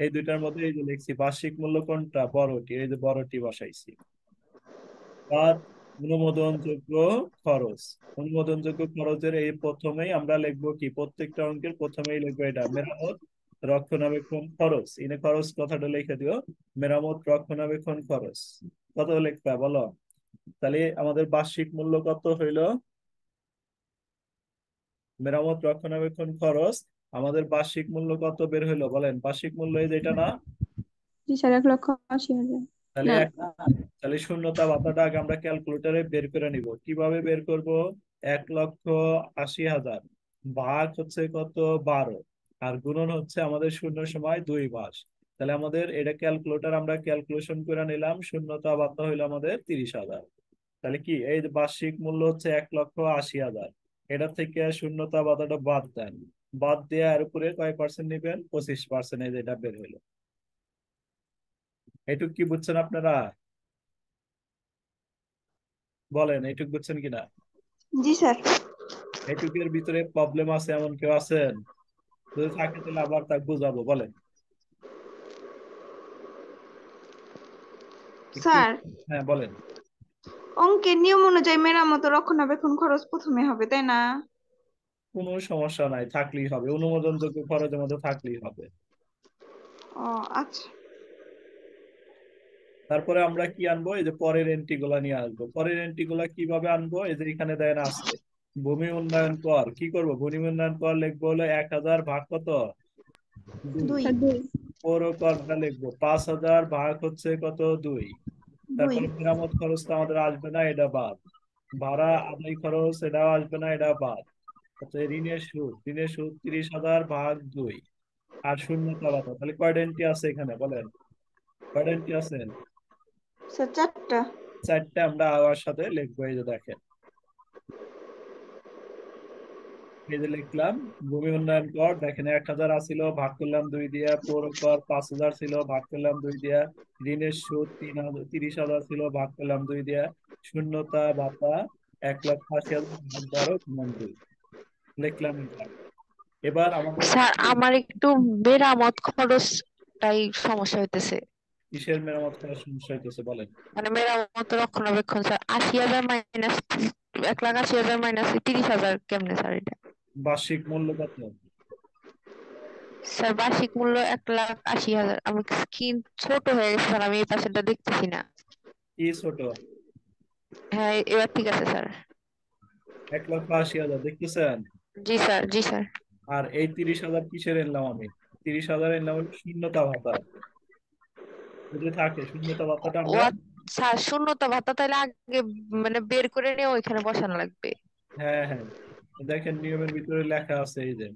S1: এই দুইটার মধ্যে এই যে লিখছি বার্ষিক মূল্য কোনটা? বড়টি, এই যে বড়টি বসাইছি। আর অনুমোদনযোগ্য খরচ, অনুমোদনযোগ্য খরচের এই প্রথমেই আমরা লিখবো কি? প্রত্যেকটা অঙ্কের প্রথমেই লিখবো এটা মেরামত রক্ষণাবেক্ষণ খরচ। এনে খরচ কথাটা লিখে দিও, মেরামত রক্ষণাবেক্ষণ খরচ। কত লিখবা বলো? তাহলে আমাদের বার্ষিক মূল্য কত হইলো? মেরামত রক্ষণাবেক্ষণ খরচ আমাদের বার্ষিক মূল্য কত বের হইলো বলেন? বার্ষিক মূল্য এই যেটা না?
S3: জি স্যার 1,80,000।
S1: তাহলে
S3: না
S1: তাহলে শূন্যতা ভাতাটা আগে আমরা ক্যালকুলেটরে বের করে নিব। কিভাবে বের করব? 1,80,000 ভাগ হচ্ছে কত? 12, আর গুণন হচ্ছে আমাদের শূন্য সময় 2 মাস। তাহলে আমাদের এটা ক্যালকুলেটর আমরা ক্যালকুলেশন করে নিলাম। শূন্যতা ভাতা হইলো আমাদের 30,000। তাহলে কি এই যে বার্ষিক মূল্য হচ্ছে 1,80,000, এটা থেকে শূন্যতা ভাতাটা বাদ দেন। বাদ দিয়ে এর উপরে কয় পার্সেন্ট নিবেন? 25%। এই যে এটা বের হইলো। এইটুক কি বুঝছেন আপনারা? বলেন এইটুক বুঝছেন কিনা?
S5: জি স্যার।
S1: এইটুকের ভিতরে প্রবলেম আছে এমন কেউ আছেন? যদি থাকে তাহলে আবার তাকে বুঝাবো। বলেন একটু।
S5: স্যার
S1: হ্যাঁ বলেন।
S5: অঙ্কের নিয়ম অনুযায়ী মেরামত ও রক্ষণাবেক্ষণ খরচ প্রথমে হবে তাই না?
S1: কোনো সমস্যা নাই, থাকলেই হবে, অনুমোদনযোগ্য খরচের মধ্যে থাকলেই হবে।
S5: ও আচ্ছা।
S1: তারপরে আমরা কি আনবো? এই যে পরের এন্ট্রি গুলা নিয়ে আসবো। পরের এন্ট্রি গুলা কিভাবে আনবো? এই যে এখানে দেন আছে ভূমি উন্নয়ন কর। কি করব? ভূমি উন্নয়ন কর লিখবো হলো 1,000 ভাগ কত? 2।
S5: 2।
S3: স্যার 2।
S1: পৌর করটা লিখবো 5,000 ভাগ হচ্ছে কত? 2।
S5: 2।
S1: তারপরে মেরামত খরচ তো আমাদের আসবে না, এটা বাদ। ভাড়া আদায় খরচ এটাও আসবে না, এটা বাদ। আচ্ছা, ঋণের সুদ, ঋণের সুদ 30,000 ভাগ 2। আর শূন্যতা ভাতা, তাহলে কয়টা এন্ট্রি আছে এখানে বলেন? কয়টা এন্ট্রি আছেন?
S5: স্যার 4টা।
S1: 4টা আমরা আওয়ার সাথে লিখবো। এই যে দেখেন, এই যে লিখলাম ভূমি উন্নয়ন কর। দেখেন 1,000 আসিল, ভাগ করলাম 2 দিয়া। পৌর কর 5,000 ছিল, ভাগ করলাম 2 দিয়া। ঋণের সুদ 30,000 ছিল, ভাগ করলাম 2 দিয়া। শূন্যতা ভাতা 1,80,000 ভাগ 12 গুণন 2। লিখলাম এটা। এবার আমাদের
S4: স্যার আমার একটু মেরামত খরচটাই সমস্যা হইতেছে।
S1: কিসের মেরামত করার সমস্যা হইতেছে বলেন?
S4: মানে মেরামত রক্ষণাবেক্ষণ স্যার 80,000 মাইনাস 1,80,000 মাইনাস 30,000 কেমনে স্যার এটা?
S1: বার্ষিক মূল্য কত?
S4: স্যার বার্ষিক মূল্য 1,80,000। আমি স্ক্রিন ছোট হয়ে গেছে স্যার, আমি এই পাশেরটা দেখতেছি না।
S1: কি ছোট?
S4: হ্যাঁ এবার ঠিক আছে স্যার।
S1: 1,80,000 দেখতেছেন?
S4: জি স্যার, জি স্যার।
S1: আর এই 30,000 কিসের এনলাম আমি? 30,000 এনলাম হলো শূন্যতা ভাতা। যদি থাকে শূন্যতা ভাতাটা
S4: ও
S1: আমরা,
S4: আচ্ছা, শূন্যতা ভাতা তাহলে আগে মানে বের করে নিয়ে ওইখানে বসানো লাগবে।
S1: হ্যাঁ হ্যাঁ, দেখেন নিয়মের ভিতরে লেখা আছে। এই যে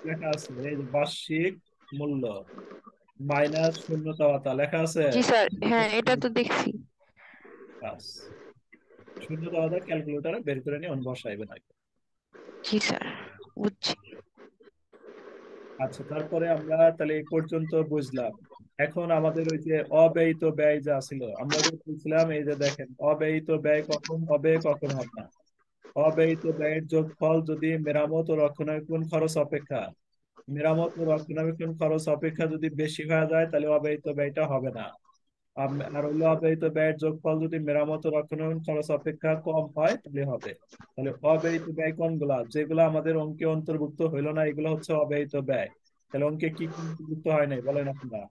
S1: লেখা আছে, এই যে বার্ষিক মূল্য মাইনাস শূন্যতা ভাতা লেখা আছে।
S4: জি স্যার, হ্যাঁ এটা তো দেখছি।
S1: বাস, শূন্য দেওয়া যায়, ক্যালকুলেটরে বের করে নিয়ে বসাইবেন আগে।
S4: জি স্যার, বুঝছি।
S1: আচ্ছা, তারপরে আমরা তাহলে এই পর্যন্ত বুঝলাম। এখন আমাদের ওই যে অব্যয়িত ব্যয় যা ছিল, আমরা যে বুঝলাম, এই যে দেখেন, অব্যয়িত ব্যয় কখন হবে কখন হবে না। অব্যয়িত ব্যয়ের যোগফল যদি মেরামত ও রক্ষণাবেক্ষণ খরচ অপেক্ষা মেরামত ও রক্ষণাবেক্ষণ খরচ অপেক্ষা যদি বেশি হয়ে যায়, তাহলে অব্যয়িত ব্যয়টা হবে না। আর হইলো অব্যয়িত ব্যয়ের যোগফল যদি মেরামত ও রক্ষণাবেক্ষণ খরচ অপেক্ষা কম হয় তাহলে হবে। তাহলে অব্যয়িত ব্যয় কোনগুলা, যেগুলো আমাদের অঙ্কে অন্তর্ভুক্ত হইলো না, এগুলো হচ্ছে অব্যয়িত ব্যয়। তাহলে অঙ্কে কি কি অন্তর্ভুক্ত হয় নাই বলেন আপনারা?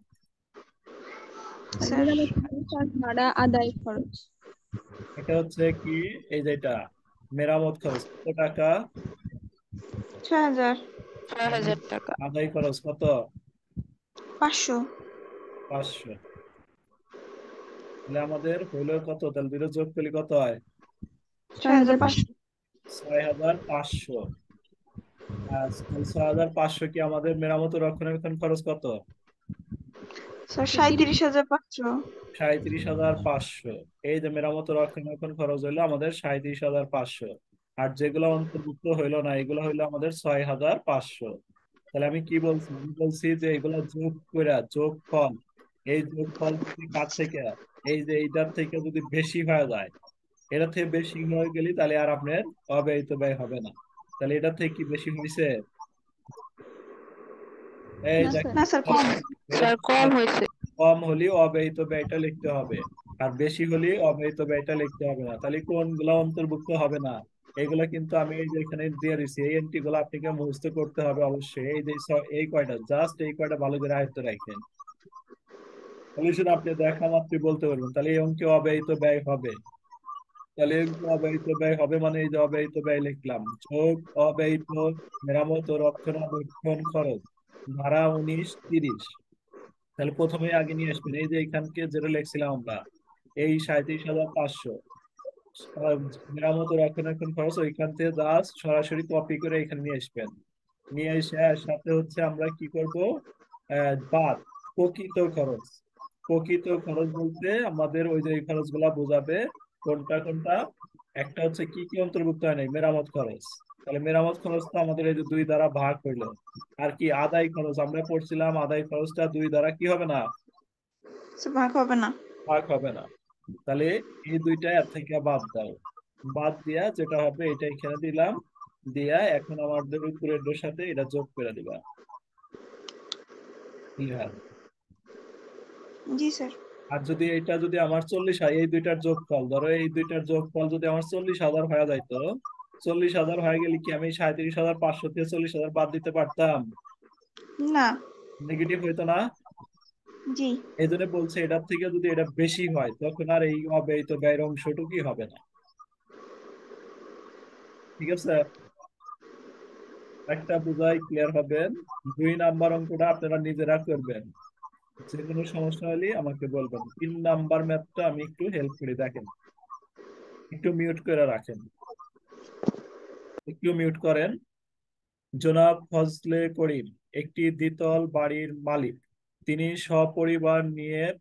S5: স্যার
S3: মেরামত খরচ আর ভাড়া আদায় খরচ।
S1: এটা হচ্ছে কি, এই যেটা মেরামত খরচ কত টাকা,
S5: 6000,
S4: 6,000 টাকা।
S1: আদায় খরচ কত,
S5: 500,
S1: 500। তাহলে আমাদের হইলো কত, তাহলে দুটো যোগ করলে কত হয়,
S5: 6500।
S1: 6500। আর 6500 কি আমাদের মেরামত ও রক্ষণাবেক্ষণ খরচ কত,
S5: স্যার 37,500।
S1: 37,500। এই যে মেরামত ও রক্ষণাবেক্ষণ খরচ হইলো আমাদের 37,500। আর যেগুলো অন্তর্ভুক্ত হইলো না, এগুলো হইলো আমাদের 6,500। তাহলে আমি কি বলছি, আমি বলছি যে এগুলো যোগ করে যোগফল, এই যোগফল যদি কার থেকে, এই যে এইটার থেকে যদি বেশি হয়ে যায়, এটা থেকে বেশি হয়ে গেলে তাহলে আর আপনার অব্যয়িত ব্যয় হবে না। তাহলে এটা থেকে কি বেশি হয়েছে, এই
S3: না
S1: দেখেন,
S3: স্যার,
S5: না স্যার, কম।
S1: এটা
S4: স্যার কম হয়েছে।
S1: কম হলে অব্যয়িত ব্যয়টা লিখতে হবে, আর বেশি হলে অব্যয়িত ব্যয়টা লিখতে হবে না। তাহলে কোনগুলো অন্তর্ভুক্ত হবে না, এগুলা কিন্তু আমি এই যে এখানে দিয়ে দিচ্ছি, এই এন্ট্রি গুলো আপনাকে মুখস্থ করতে হবে অবশ্যই। এই যে এই কয়টা, জাস্ট এই কয়টা ভালো করে আয়ত্ত রাখেন, তাহলে শুধু আপনি দেখা মাত্রই বলতে পারবেন তাহলে এই অঙ্কে অব্যয়িত ব্যয় হবে। তাহলে এই অঙ্কে অব্যয়িত ব্যয় হবে মানে এই যে অব্যয়িত ব্যয় লিখলাম, যোগ অব্যয়িত মেরামত ও রক্ষণাবেক্ষণ খরচ, ধারা 19-30। তাহলে প্রথমে আগে নিয়ে আসবেন এই যে এখানকে যেটা লিখছিলাম আমরা, এই 37,500 মেরামত ও রক্ষণাবেক্ষণ খরচ, ওইখান থেকে জাস্ট সরাসরি কপি করে এখানে নিয়ে আসবেন। নিয়ে এসে আর সাথে হচ্ছে আমরা কি করব, বাদ প্রকৃত খরচ। প্রকৃত খরচ বলতে আমাদের ওই যে এই খরচগুলা বোঝাবে কোনটা কোনটা। একটা হচ্ছে কি কি অন্তর্ভুক্ত হয় নাই, মেরামত খরচ। তাহলে মেরামত খরচ তো আমাদের এই যে 2 দ্বারা ভাগ হইলো। আর কি আদায় খরচ, আমরা পড়ছিলাম আদায় খরচটা 2 দ্বারা কি হবে না,
S5: স্যার ভাগ হবে না।
S1: ভাগ হবে না। তাহলে এই দুইটা এর থেকে বাদ দাও, বাদ দিয়া যেটা হবে এটা এখানে দিলাম, দিয়া এখন আমাদের উপরের সাথে এটা যোগ করে দিবা। ক্লিয়ার?
S5: জি স্যার।
S1: আর যদি এটা যদি আমার 40 হয়, এই দুইটার যোগফল, ধরো এই দুইটার যোগফল যদি আমার 40,000 হয়ে যাইতো, 40,000 হয়ে গেলে কি আমি 37,500 থেকে 40,000 বাদ দিতে পারতাম,
S5: না।
S1: নেগেটিভ হইতো না।
S5: জি।
S1: এই জন্য বলছে এটার থেকে যদি এটা বেশি হয় তখন আর এই অব্যয়িত ব্যয়ের অংশটুকুই হবে না। ঠিক আছে, একটা বোঝাই ক্লিয়ার হবেন। 2 নাম্বার অঙ্কটা আপনারা নিজেরা করবেন, যে কোনো সমস্যা হলে আমাকে বলবেন। 3 নাম্বার ম্যাথটা আমি একটু হেল্প করে, দেখেন একটু মিউট করে রাখেন, একটু মিউট করেন। জনাব ফজলে করিম একটি দ্বিতল বাড়ির মালিক। তিনি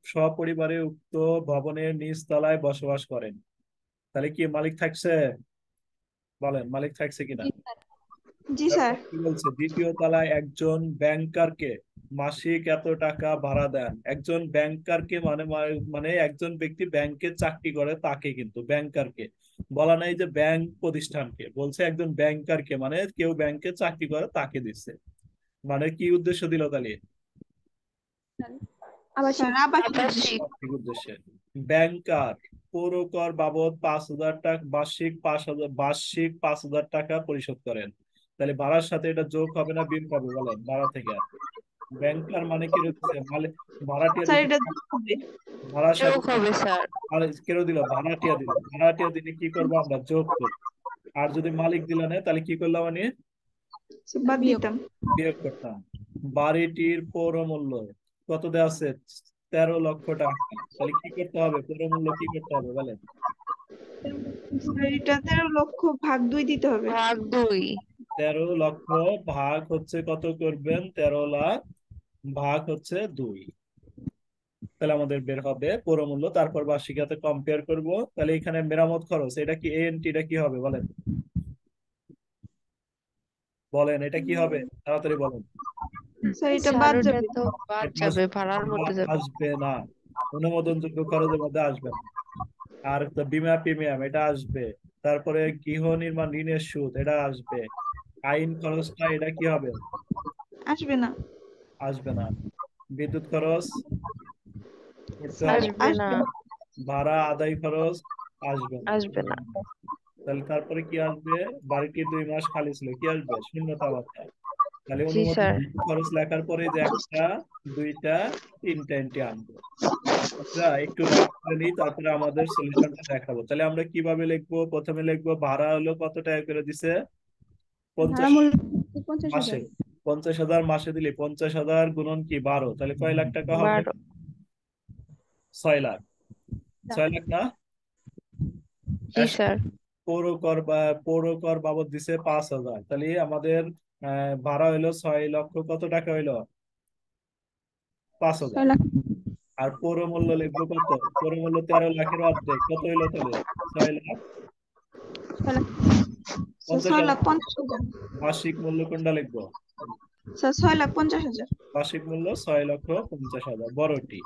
S1: সপরিবারে উক্ত ভবনের নিচ তলায় বসবাস করেন। তাহলে কি মালিক থাকছে, বলেন মালিক থাকছে কিনা।
S3: জি স্যার।
S5: জি স্যার।
S1: কি বলছে, দ্বিতীয় তলায় একজন ব্যাংকারকে মাসিক এত টাকা ভাড়া দেন। একজন ব্যাংকারকে মানে মানে একজন ব্যক্তি ব্যাংকে চাকরি করে তাকে, কিন্তু ব্যাংকারকে বলা নাই যে ব্যাংক প্রতিষ্ঠানকে, বলছে একজন ব্যাংকারকে মানে কেউ ব্যাংকে চাকরি করে তাকে দিচ্ছে। মানে কি উদ্দেশ্য দিল তাহলে,
S3: আবাসিক।
S5: স্যার আবাসিক উদ্দেশ্য।
S4: আবাসিক।
S1: আর্থিক উদ্দেশ্যে। ব্যাংকার পৌর কর বাবদ 5,000 টাকা বার্ষিক 5,000 টাকা পরিশোধ করেন। তাহলে ভাড়ার সাথে এটা যোগ হবে না বিয়োগ হবে বলেন, ভাড়া থেকে। ব্যাংকার মানে কি হচ্ছে, মালিক ভাড়াটিয়া
S5: স্যার
S1: দিচ্ছে,
S5: এটা যোগ হবে।
S1: ভাড়ার
S4: যোগ
S1: সাথে
S4: হবে স্যার।
S1: আর কেন দিল, ভাড়াটিয়া দিল, ভাড়াটিয়া দিলে কি করবো আমরা, যোগ করবো। আর যদি মালিক দিল না তাহলে কি করলাম মানে
S5: স্যার বাদ
S3: বিয়োগ।
S5: দিতাম।
S1: বিয়োগ করতাম। বাড়িটির পৌর মূল্য কত দেওয়া আছে, 13 লক্ষ টাকা। তাহলে কি করতে হবে, পৌর মূল্য কি করতে হবে বলেন,
S5: স্যার এটা 13 লক্ষ ভাগ 2 দিতে হবে।
S4: ভাগ 2।
S1: 13 লক্ষ ভাগ হচ্ছে কত করবেন, 13 লাখ ভাগ হচ্ছে 2। তাহলে আমাদের বের হবে পুরো মূল্য, তারপর বার্ষিক সাথে কম্পেয়ার করব। তাহলে এখানে মেরামত খরচ এটা কি এএনটি, এটা কি হবে বলেন, বলেন এটা কি হবে, তাড়াতাড়ি বলেন।
S5: স্যার এটা
S4: স্যার
S5: বাদ
S4: ওটা
S5: যাবে।
S4: তো বাদ
S1: এটা
S4: যাবে, ভাড়ার মধ্যে যাবে।
S1: আসবে না, অনুমোদনযোগ্য খরচের মধ্যে আসবে না। আর তো বীমা প্রিমিয়াম এটা আসবে, তারপরে গৃহ নির্মাণ ঋণের সুদ এটা আসবে, আইন খরচটা এটা কি হবে,
S5: আসবে না।
S1: আসবে না। বিদ্যুৎ খরচ করতে
S5: স্যার
S1: হবে,
S4: আসবে না,
S5: আসবে।
S1: ভাড়া আদায় খরচ আসবে না।
S4: আসবে না।
S1: তাহলে তারপরে কি আসবে, বাড়িটি 2 মাস খালি ছিল, কি আসবে, শূন্যতা ভাতা। তাহলে
S4: জি
S1: অনুমোদন
S4: স্যার।
S1: খরচ লেখার পরে যে একটা, দুইটা, তিনটা এন্ট্রি আনবো। আমরা একটু নোট করে নিই, তারপরে আমাদের সলিউশনটা দেখাবো। তাহলে আমরা কিভাবে লিখবো, প্রথমে লিখবো ভাড়া হলো কত টাকা করে দিছে,
S3: ভাড়া
S1: 50
S3: মূল্য 50,000।
S1: মাসে, 50,000 মাসে দিলে 50,000 গুণন কি 12, তাহলে কয় লাখ টাকা হবে,
S4: 12।
S1: 6 লাখ, 6 লাখ না।
S4: জি
S1: এক-
S4: স্যার।
S1: পৌর কর বাবদ দিছে 5,000, তাহলে আমাদের ভাড়া হইলো 6 লক্ষ, কত টাকা হইলো, 5,000।
S3: 6 লাখ।
S1: আর পৌর মূল্য লিখবো কত, পৌর মূল্য 13 লাখের অর্ধেক, কত হইলো তাহলে 6 লাখ।
S3: 6 লাখ।
S5: স্যার
S1: 50,000
S5: 6,50,000।
S1: বার্ষিক মূল্য কোনটা লিখবো,
S5: স্যার 6,50,000।
S1: বার্ষিক মূল্য 6,50,000 বড়টি।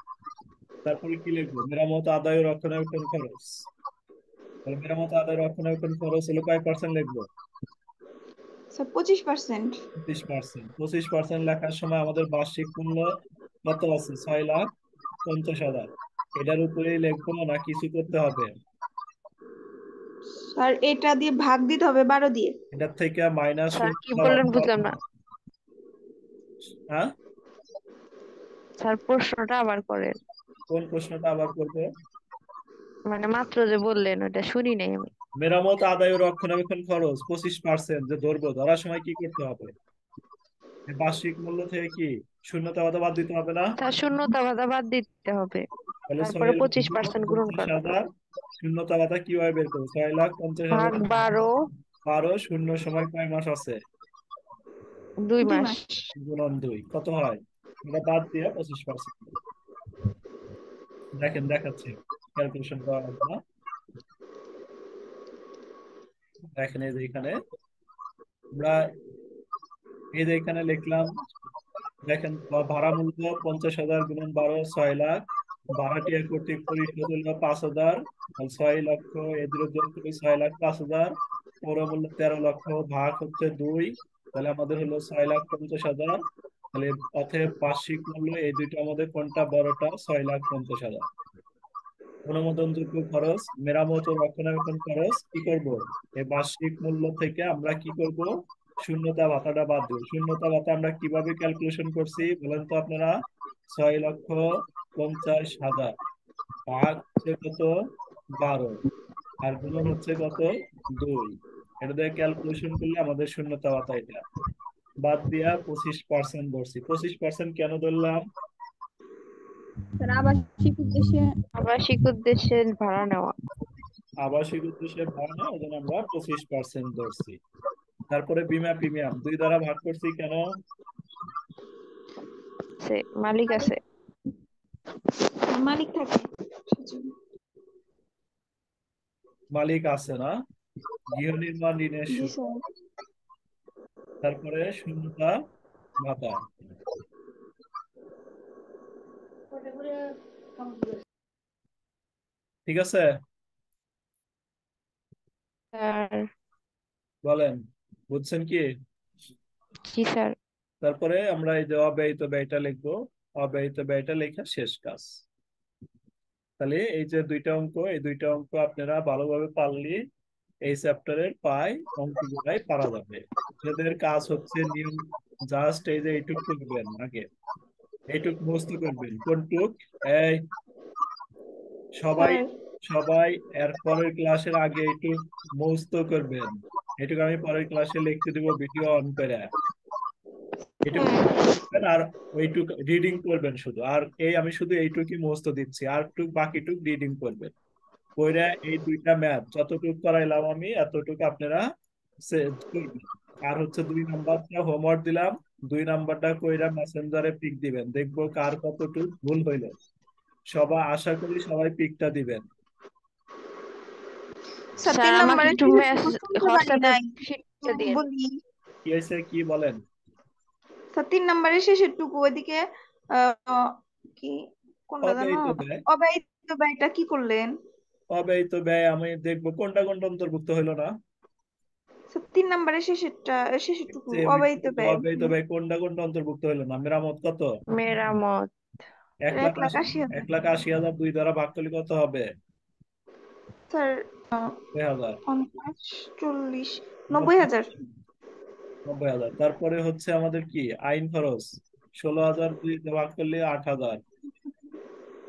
S1: তারপরে কি লিখবো, মেরামত আদায় ও রক্ষণাবেক্ষণ খরচ। তাহলে মেরামত আদায় রক্ষণাবেক্ষণ খরচ হলো কয় পার্সেন্ট লিখবো,
S5: স্যার 25%।
S1: 25%। 25% লেখার সময় আমাদের বার্ষিক মূল্য কত আছে, 6,50,000। এটার উপরেই লিখবো না কিছু করতে হবে,
S5: স্যার এটা দিয়ে ভাগ দিতে হবে 12 দিয়ে।
S1: এটার থেকে মাইনাস
S4: স্যার কি বললেন বুঝলাম না।
S1: হ্যাঁ,
S4: স্যার প্রশ্নটা আবার করেন।
S1: কোন প্রশ্নটা আবার করবো,
S4: মানে মাত্র যে বললেন ওটা শুনি নাই আমি।
S1: মেরামত আদায় ও রক্ষণাবেক্ষণ খরচ 25% যে ধরবো, ধরার সময় কি করতে হবে, এই বার্ষিক মূল্য থেকে কি শূন্যতা ভাতা বাদ দিতে হবে না।
S4: স্যার শূন্যতা ভাতা বাদ দিতে হবে,
S1: তাহলে
S4: তারপরে
S1: 6,50,000
S4: 25% গ্রহণ করা হবে।
S1: শূন্যতা ভাতা কিভাবে বের করবো, 6,50,000
S4: ভাগ 12,
S1: 12 শূন্য সময় কয় মাস আছে,
S4: 2
S5: 2
S4: মাস।
S5: মাস।
S1: গুণন 2 কত হয়, এটা বাদ দিয়ে 25%। দেখেন দেখাচ্ছি, ক্যালকুলেশন করা লাগবে না। দেখেন এই যে এখানে আমরা, এই যে এখানে লিখলাম, দেখেন ভাড়া মূল্য 50,000 গুণন 12 6 লাখ, ভাড়াটিয়া কর্তৃক পরিশোধ হলো 5,000, 6 লক্ষ, এদের যোগ করি 6,05,000, পৌর মূল্য 13 লক্ষ, ভাগ হচ্ছে 2, তাহলে আমাদের হলো 6,50,000। তাহলে অতএব বার্ষিক মূল্য এই দুইটা আমাদের কোনটা বড়টা, 6,50,000। অনুমোদনযোগ্য খরচ, মেরামত ও রক্ষণাবেক্ষণ খরচ কি করব, এই বার্ষিক মূল্য থেকে আমরা কি করব, শূন্যতা ভাতাটা বাদ দেব। শূন্যতা ভাতা আমরা কিভাবে ক্যালকুলেশন করছি বলেন তো আপনারা, 6,50,000 ভাগ হচ্ছে কত, 12, আর গুণন হচ্ছে কত, 2। এটা দিয়ে ক্যালকুলেশন করলে আমাদের শূন্যতা ভাতা এটা বাদ দিয়া 25% ধরছি। 25% কেন ধরলাম,
S3: স্যার আবাসিক উদ্দেশ্যে।
S4: আবাসিক উদ্দেশ্যে ভাড়া নেওয়া।
S1: আবাসিক উদ্দেশ্যে ভাড়া না, এই জন্য আমরা 25% ধরছি। তারপরে বীমা প্রিমিয়াম 2 দ্বারা ভাগ করছি কেন,
S4: মালিক আছে।
S5: মালিক থাকে সেজন্য।
S1: মালিক আছে না, গৃহ নির্মাণ ঋণের
S5: জি
S1: সুদ,
S5: স্যার।
S1: তারপরে শূন্যতা ভাতা। ঠিক আছে,
S4: স্যার।
S1: বলেন বুঝছেন কি।
S4: জি স্যার।
S1: তারপরে আমরা এই যে অব্যয়িত ব্যয়টা লিখবো, অব্যয়িত ব্যয়টা লেখা শেষ কাজ। তাহলে এই যে দুইটা অঙ্ক, এই দুইটা অঙ্ক আপনারা ভালোভাবে পারলে এই চ্যাপ্টারের প্রায় অঙ্কগুলাই পারা যাবে। এদের কাজ হচ্ছে নিয়ম, জাস্ট এই যে এইটুক করবেন, আগে এইটুক মুখস্থ করবেন, কোনটুক, এই সবাই
S5: স্যার
S1: সবাই এর পরের ক্লাসের আগে এইটুক মুখস্থ করবেন। এটুকু আমি পরের ক্লাসে লিখতে দিব ভিডিও অন করে, এটুকু করবেন। আর ওইটুক রিডিং করবেন শুধু, আর এই আমি শুধু এইটুকুই মুখস্থ দিচ্ছি, আর টুক বাকিটুক রিডিং করবেন। কইরা এই দুইটা ম্যাথ যতটুকু করাইলাম আমি এতটুকু আপনারা করবেন। আর হচ্ছে 2 নাম্বারটা হোমওয়ার্ক দিলাম, 2 নাম্বারটা কইরা মেসেঞ্জারে পিক দিবেন, দেখবো কার কতটুকু ভুল হইলো। সবাই আশা করি সবাই পিকটা দিবেন।
S5: স্যার
S4: স্যার
S5: 3
S4: আমাকে
S5: নম্বরের
S4: একটু
S5: শেষেরটুকু শুনতে পারি
S4: হোয়াটসঅ্যাপে
S5: নাই,
S4: শিটটা দিন।
S5: বলি।
S1: কি হয়েছে কি বলেন?
S5: স্যার 3 নম্বরের শেষেরটুকু ওইদিকে কি কোনটা জানো?
S1: অব্যয়িত ব্যয়।
S5: অব্যয়িত ব্যয়টা কি করলেন?
S1: অব্যয়িত ব্যয় আমি দেখবো কোনটা কোনটা অন্তর্ভুক্ত হইলো না।
S5: স্যার 3 নম্বরের শেষেরটুকু
S1: যে
S5: অব্যয়িত ব্যয়
S1: অব্যয়িত ব্যয় কোনটা কোনটা অন্তর্ভুক্ত হইলো না। মেরামত কত?
S4: মেরামত
S5: 1,80,000।
S1: 1,80,000 2 দ্বারা ভাগ করলে কত হবে?
S5: স্যার
S1: 2,000।
S5: 50, 40, 90,000।
S1: 90,000। তারপরে হচ্ছে আমাদের কি আইন খরচ 16,000 2 দিয়ে ভাগ করলে 8,000।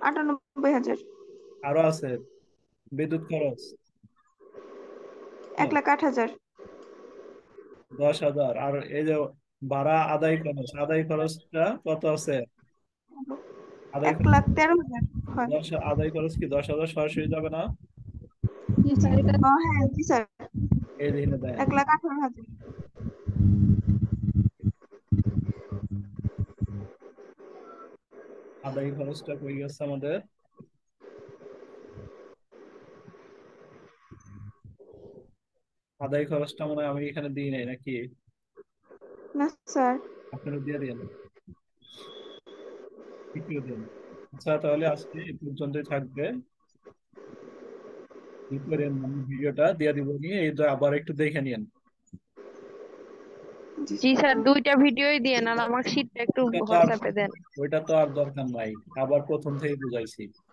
S5: 98,000।
S1: আরো আছে বিদ্যুৎ খরচ
S5: 1,08,000।
S1: 10,000। আর এই যে ভাড়া আদায় খরচটা কত আছে? আদায় খরচ
S5: 1,13,000 হয়।
S1: আদায় খরচ কি 10,000 সরাসরি যাবে না?
S3: জি স্যার, এটা
S5: হ্যাঁ জি স্যার,
S1: এই দিনে দেন
S5: 1,18,000।
S1: আদায় খরচটা কই গেছে আমাদের? আদায় খরচটা মনে হয় আমি এখানে দিই নাই নাকি?
S5: না স্যার।
S1: আপনারা দিয়ে দিন, তৃতীয় দিন। আচ্ছা তাহলে আজকে এই পর্যন্তই থাকবে। ই করেন, আমি ভিডিওটা দিয়ে দিব নিয়ে এই তো আবার একটু দেখে নিন।
S4: জি স্যার, 2টা ভিডিওই দিয়েন আর আমার শিটটা একটু
S1: ওইটা তো আর
S4: হোয়াটসঅ্যাপে দেন।
S1: ওইটা তো আর দরকার নাই, আবার প্রথম থেকে বুঝাইছি।